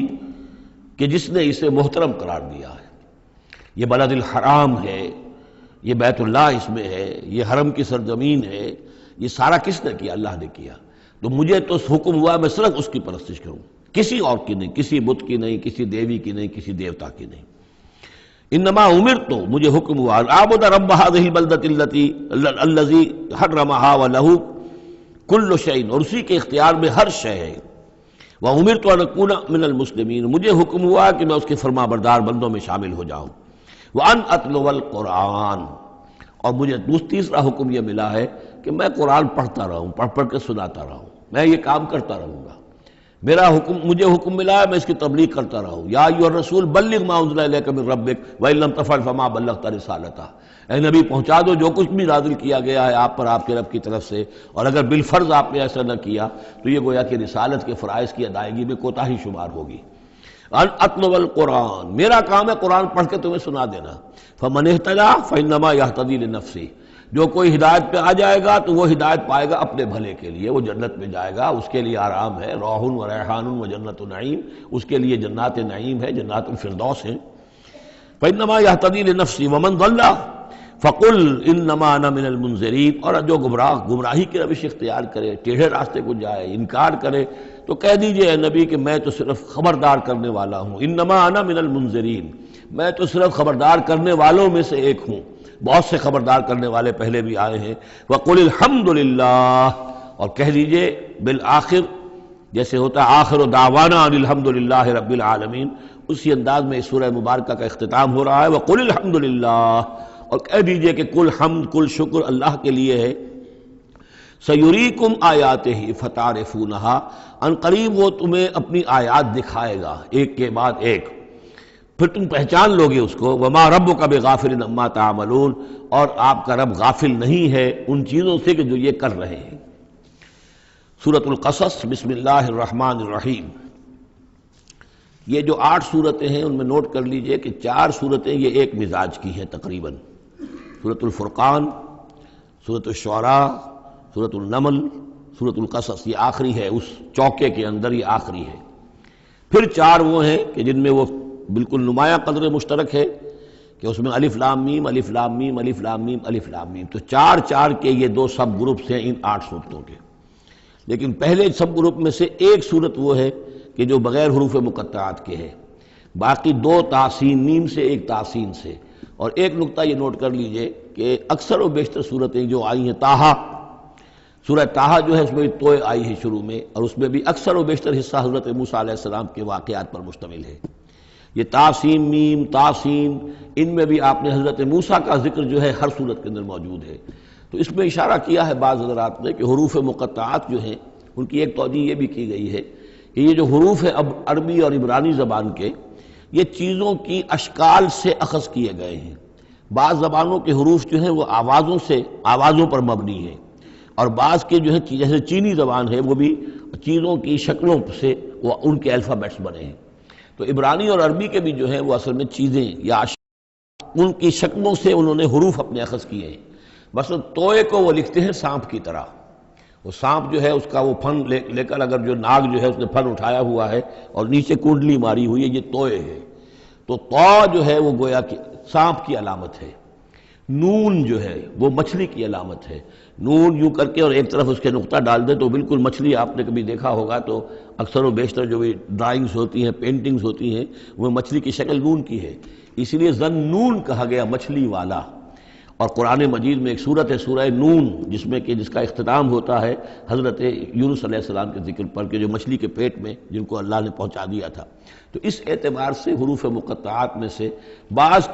کہ جس نے اسے محترم قرار دیا ہے۔ یہ بلد الحرام ہے، یہ بیت اللہ اس میں ہے، یہ حرم کی سرزمین ہے، یہ سارا کس نے کیا؟ اللہ نے کیا۔ تو مجھے تو حکم ہوا میں صرف اس کی پرستش کروں، کسی اور کی نہیں، کسی بت کی نہیں، کسی دیوی کی نہیں، کسی دیوتا کی نہیں۔ انما امرت، مجھے حکم ہوا اعبد رب هذه البلدة الذي حرمها وله كل شيء، اور اسی کے اختیار میں ہر شے ہے۔ وامرت ان اكون من المسلمین، مجھے حکم ہوا کہ میں اس کے فرما بردار بندوں میں شامل ہو جاؤں۔ وان اتلو القرآن، اور مجھے تیسرا حکم یہ ملا ہے کہ میں قرآن پڑھتا رہوں، پڑھ پڑھ کے سناتا رہوں، میں یہ کام کرتا رہوں گا۔ میرا حکم، مجھے حکم ملا ہے میں اس کی تبلیغ کرتا رہوں۔ یا ایھا الرسول بلغ ما انزل الیک من ربک وان لم تفعل فما بلغت رسالتہ، اے نبی پہنچا دو جو کچھ بھی نازل کیا گیا ہے آپ پر آپ کے رب کی طرف سے، اور اگر بالفرض آپ نے ایسا نہ کیا تو یہ گویا کہ رسالت کے فرائض کی ادائیگی میں کوتاہی شمار ہوگی۔ ان اتلو القرآن، میرا کام ہے قرآن پڑھ کے تمہیں سنا دینا۔ فمن اہتدی فانما یہتدی لنفسہ، جو کوئی ہدایت پہ آ جائے گا تو وہ ہدایت پائے گا اپنے بھلے کے لیے، وہ جنت میں جائے گا، اس کے لیے آرام ہے، روح و ریحان و جنت نعیم، اس کے لیے جنات نعیم ہے، جنات الفردوس ہیں۔ فانما یہتدی لنفسہ ومن ضل فقل انما انا من المنذرین، اور جو گمراہی کی روش اختیار کرے، ٹیڑھے راستے کو جائے، انکار کرے، تو کہہ دیجئے اے نبی کہ میں تو صرف خبردار کرنے والا ہوں، انما انا من المنذرین، میں تو صرف خبردار کرنے والوں میں سے ایک ہوں، بہت سے خبردار کرنے والے پہلے بھی آئے ہیں۔ وقل الحمدللہ، اور کہہ دیجئے بالآخر، جیسے ہوتا ہے آخر دعوانا ان الحمدللہ رب العالمین، اسی انداز میں اس سورہ مبارکہ کا اختتام ہو رہا ہے۔ وقل الحمدللہ، اور کہہ دیجئے کہ کل حمد کل شکر اللہ کے لیے ہے۔ سیریکم آیاتہ فتعرفونہا، ان قریب وہ تمہیں اپنی آیات دکھائے گا ایک کے بعد ایک، پھر تم پہچان لوگے اس کو۔ وما ربک بغافل عما تعملون، اور آپ کا رب غافل نہیں ہے ان چیزوں سے کہ جو یہ کر رہے ہیں۔ سورۃ القصص، بسم اللہ الرحمن الرحیم۔ یہ جو 8 صورتیں ہیں ان میں نوٹ کر لیجئے کہ 4 صورتیں یہ ایک مزاج کی ہیں تقریباً، سورۃ الفرقان، سورۃ الشعراء، سورۃ النمل، سورۃ القصص، یہ آخری ہے اس چوکے کے اندر، یہ آخری ہے۔ پھر 4 وہ ہیں کہ جن میں وہ بالکل نمایاں قدر مشترک ہے کہ اس میں الف لام میم الف لام میم الف لام میم الف لام میم، تو 4 کے یہ 2 سب گروپس ہیں ان 8 صورتوں کے۔ لیکن پہلے سب گروپ میں سے ایک صورت وہ ہے کہ جو بغیر حروف مقطعات کے ہے، باقی 2 تاسین میم سے، ایک تاسین سے۔ اور ایک نقطہ یہ نوٹ کر لیجئے کہ اکثر و بیشتر صورتیں جو آئی ہیں، طٰہٰ، سورہ طٰہٰ جو ہے اس میں توئے آئی ہے شروع میں، اور اس میں بھی اکثر و بیشتر حصہ حضرت موسیٰ علیہ السلام کے واقعات پر مشتمل ہے۔ یہ تاسین میم تاسین، ان میں بھی آپ نے حضرت موسیٰ کا ذکر جو ہے ہر صورت کے اندر موجود ہے۔ تو اس میں اشارہ کیا ہے بعض حضرات نے کہ حروف مقطعات جو ہیں ان کی ایک توجہ یہ بھی کی گئی ہے کہ یہ جو حروف ہیں اب عربی اور عبرانی زبان کے، یہ چیزوں کی اشکال سے اخذ کیے گئے ہیں۔ بعض زبانوں کے حروف جو ہیں وہ آوازوں پر مبنی ہیں، اور بعض کے جو ہے جیسے چینی زبان ہے وہ بھی چیزوں کی شکلوں سے وہ ان کے الفابیٹس بنے ہیں۔ تو عبرانی اور عربی کے بھی جو ہیں وہ اصل میں چیزیں یا ان کی شکلوں سے انہوں نے حروف اپنے اخذ کیے ہیں۔ مثلا توئے کو وہ لکھتے ہیں سانپ کی طرح، وہ سانپ جو ہے اس کا وہ پھن لے کر اگر جو ناگ جو ہے اس نے پھن اٹھایا ہوا ہے اور نیچے کنڈلی ماری ہوئی ہے، یہ توئے ہے، تو تو جو ہے وہ گویا کہ سانپ کی علامت ہے، نون جو ہے وہ مچھلی کی علامت ہے۔ نون یوں کر کے اور ایک طرف اس کے نقطہ ڈال دیں تو بالکل مچھلی، آپ نے کبھی دیکھا ہوگا تو اکثر و بیشتر جو بھی ڈرائنگز ہوتی ہیں، پینٹنگز ہوتی ہیں، وہ مچھلی کی شکل نون کی ہے، اس لیے ذَنُّون کہا گیا، مچھلی والا۔ اور قرآن مجید میں ایک سورت ہے سورہ نون، جس کا اختتام ہوتا ہے حضرت یونس علیہ السلام کے ذکر پر، کہ جو مچھلی کے پیٹ میں جن کو اللہ نے پہنچا دیا تھا۔ تو اس اعتبار سے حروف مقطعات میں سے بعض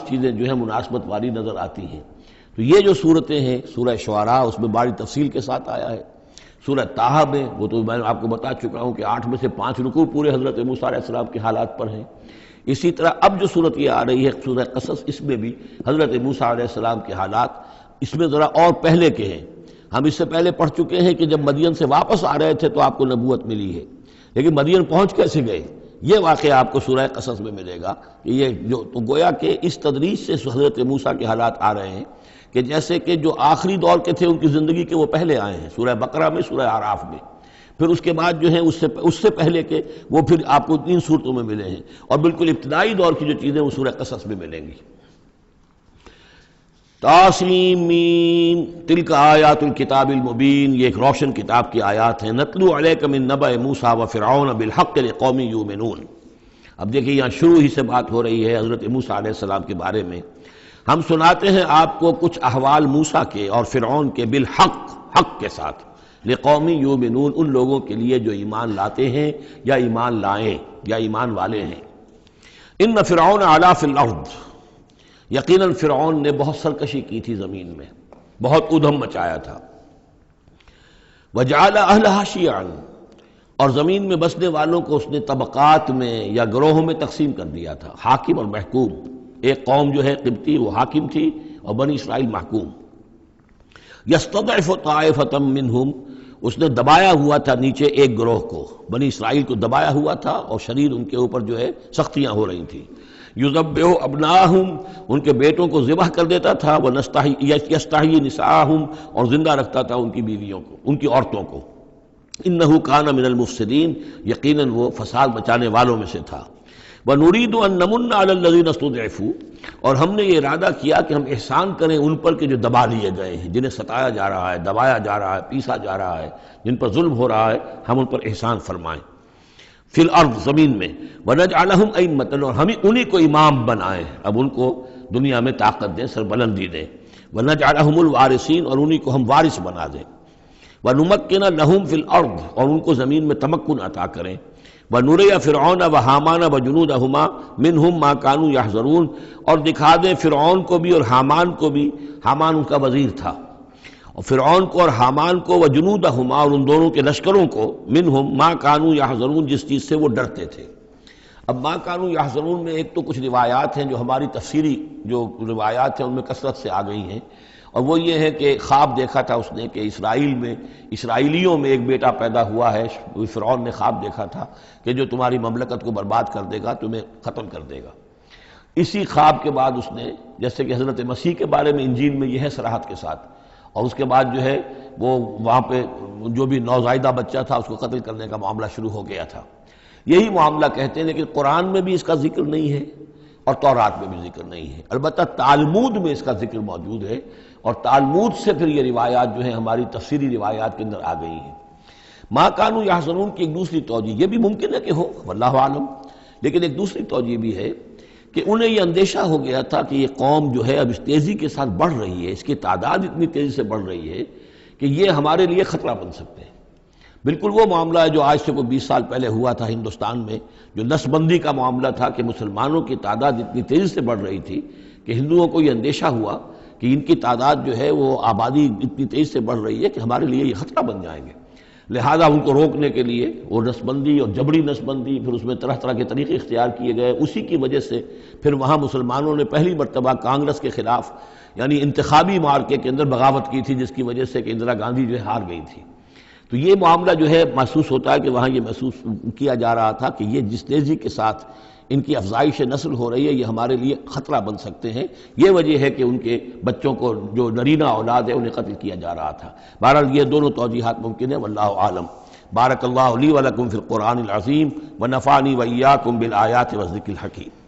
چیزیں جو ہیں مناسبت والی نظر آتی ہیں۔ تو یہ جو صورتیں ہیں، سورہ شعراء اس میں بڑی تفصیل کے ساتھ آیا ہے، سورہ طٰہٰ میں وہ تو میں آپ کو بتا چکا ہوں کہ 8 میں سے 5 رکوع پورے حضرت موسیٰ علیہ السلام کے حالات پر ہیں۔ اسی طرح اب جو صورت یہ آ رہی ہے سورہ قصص، اس میں بھی حضرت موسیٰ علیہ السلام کے حالات اس میں ذرا اور پہلے کے ہیں۔ ہم اس سے پہلے پڑھ چکے ہیں کہ جب مدین سے واپس آ رہے تھے تو آپ کو نبوت ملی ہے، لیکن مدین پہنچ کیسے گئے، یہ واقعہ آپ کو سورہ قصص میں ملے گا کہ یہ جو تو گویا کہ اس تدریج سے حضرت موسیٰ کے حالات آ رہے ہیں کہ جیسے کہ جو آخری دور کے تھے ان کی زندگی کے وہ پہلے آئے ہیں، سورہ بقرہ میں، سورہ اعراف میں، پھر اس کے بعد جو ہے اس سے پہلے کے وہ پھر آپ کو 3 صورتوں میں ملے ہیں، اور بالکل ابتدائی دور کی جو چیزیں وہ سورہ قصص میں ملیں گی۔ طاسیم میم تلک آیات الکتاب المبین، یہ ایک روشن کتاب کی آیات ہیں۔ نتلو علیک من نبأ موسیٰ وفرعون بالحق لقوم یؤمنون۔ اب دیکھیں یہاں شروع ہی سے بات ہو رہی ہے حضرت موسیٰ علیہ السلام کے بارے میں۔ ہم سناتے ہیں آپ کو کچھ احوال موسیٰ کے اور فرعون کے، بالحق، حق کے ساتھ، لقوم یؤمنون، ان لوگوں کے لیے جو ایمان لاتے ہیں یا ایمان لائیں یا ایمان والے ہیں۔ ان فرعون علا فی الارض، یقیناً فرعون نے بہت سرکشی کی تھی زمین میں، بہت ادھم مچایا تھا۔ وجعل اہلہا شیعا، اور زمین میں بسنے والوں کو اس نے طبقات میں یا گروہوں میں تقسیم کر دیا تھا، حاکم اور محکوم۔ ایک قوم جو ہے قبطی وہ حاکم تھی اور بنی اسرائیل محکوم۔ یستضعف طائفۃ منہم، اس نے دبایا ہوا تھا نیچے ایک گروہ کو، بنی اسرائیل کو دبایا ہوا تھا اور شدید ان کے اوپر جو ہے سختیاں ہو رہی تھیں۔ یذبح ابناہم، ان کے بیٹوں کو ذبح کر دیتا تھا، یستحیی نساءہم، اور زندہ رکھتا تھا ان کی بیویوں کو، ان کی عورتوں کو۔ انہ کان من المفسدین، یقیناً وہ فساد مچانے والوں میں سے تھا۔ وَنُرِيدُ أَن نَّمُنَّ عَلَى الَّذِينَ اسْتُضْعِفُوا، اور ہم نے یہ ارادہ کیا کہ ہم احسان کریں ان پر کہ جو دبا لیے گئے ہیں، جنہیں ستایا جا رہا ہے، دبایا جا رہا ہے، پیسا جا رہا ہے، جن پر ظلم ہو رہا ہے، ہم ان پر احسان فرمائیں۔ فی الارض، زمین میں، وَنَجْعَلَهُمْ أَئِمَّةً، اور ہم انہی کو امام بنائیں، اب ان کو دنیا میں طاقت دیں، سربلندی دیں۔ وَنَجْعَلَهُمُ الْوَارِثِينَ، اور انہی کو ہم وارث بنا دیں۔ وَنُمَكِّنَ لَهُمْ فِي الْأَرْضِ، اور ان کو زمین میں تمکن عطا کریں۔ وَنُرِيَ فِرْعَوْنَ وَحَامَانَ وَجُنُودَهُمَا مِنْهُمْ مَا كَانُوا يَحْذَرُونَ، اور دکھا دیں فرعون کو بھی اور حامان کو بھی، حامان ان کا وزیر تھا، اور فرعون کو اور حامان کو، وجنودہما، اور ان دونوں کے لشکروں کو، منہم ما کانوا یحذرون، جس چیز سے وہ ڈرتے تھے۔ اب ما کانوا یحذرون میں ایک تو کچھ روایات ہیں جو ہماری تفسیری جو روایات ہیں ان میں کثرت سے آ گئی ہیں، اور وہ یہ ہے کہ خواب دیکھا تھا اس نے کہ اسرائیلیوں میں ایک بیٹا پیدا ہوا ہے، فرعون نے خواب دیکھا تھا کہ جو تمہاری مملکت کو برباد کر دے گا، تمہیں ختم کر دے گا۔ اسی خواب کے بعد اس نے، جیسے کہ حضرت مسیح کے بارے میں انجیل میں یہ ہے صراحت کے ساتھ، اور اس کے بعد جو ہے وہ وہاں پہ جو بھی نوزائیدہ بچہ تھا اس کو قتل کرنے کا معاملہ شروع ہو گیا تھا۔ یہی معاملہ کہتے ہیں، لیکن قرآن میں بھی اس کا ذکر نہیں ہے اور تورات میں بھی ذکر نہیں ہے، البتہ تالمود میں اس کا ذکر موجود ہے، اور تالمود سے پھر یہ روایات جو ہیں ہماری تفسیری روایات کے اندر آ گئی ہیں۔ ما کانوا یحذرون کی ایک دوسری توجہ یہ بھی ممکن ہے کہ ہو، واللہ عالم، لیکن ایک دوسری توجہ بھی ہے کہ انہیں یہ اندیشہ ہو گیا تھا کہ یہ قوم جو ہے اب اس تیزی کے ساتھ بڑھ رہی ہے، اس کی تعداد اتنی تیزی سے بڑھ رہی ہے کہ یہ ہمارے لیے خطرہ بن سکتے ہیں۔ بالکل وہ معاملہ ہے جو آج سے کوئی 20 سال پہلے ہوا تھا ہندوستان میں، جو نسل بندی کا معاملہ تھا کہ مسلمانوں کی تعداد اتنی تیزی سے بڑھ رہی تھی کہ ہندوؤں کو یہ اندیشہ ہوا کہ ان کی تعداد جو ہے وہ آبادی اتنی تیزی سے بڑھ رہی ہے کہ ہمارے لیے یہ خطرہ بن جائیں گے، لہذا ان کو روکنے کے لیے وہ نسل بندی اور جبری نسل بندی، پھر اس میں طرح طرح کے طریقے اختیار کیے گئے۔ اسی کی وجہ سے پھر وہاں مسلمانوں نے پہلی مرتبہ کانگریس کے خلاف یعنی انتخابی مارکے کے اندر بغاوت کی تھی، جس کی وجہ سے کہ اندرا گاندھی جو ہے ہار گئی تھی۔ تو یہ معاملہ جو ہے محسوس ہوتا ہے کہ وہاں یہ محسوس کیا جا رہا تھا کہ یہ جس تیزی کے ساتھ ان کی افزائش نسل ہو رہی ہے یہ ہمارے لیے خطرہ بن سکتے ہیں، یہ وجہ ہے کہ ان کے بچوں کو جو نرینہ اولاد ہے انہیں قتل کیا جا رہا تھا۔ بہرحال یہ دونوں توجیحات ممکن ہیں، واللہ عالم۔ بارک اللہ لی ولکم فی القرآن العظیم ونفعنی وإیاکم بالآیات والذکر الحکیم۔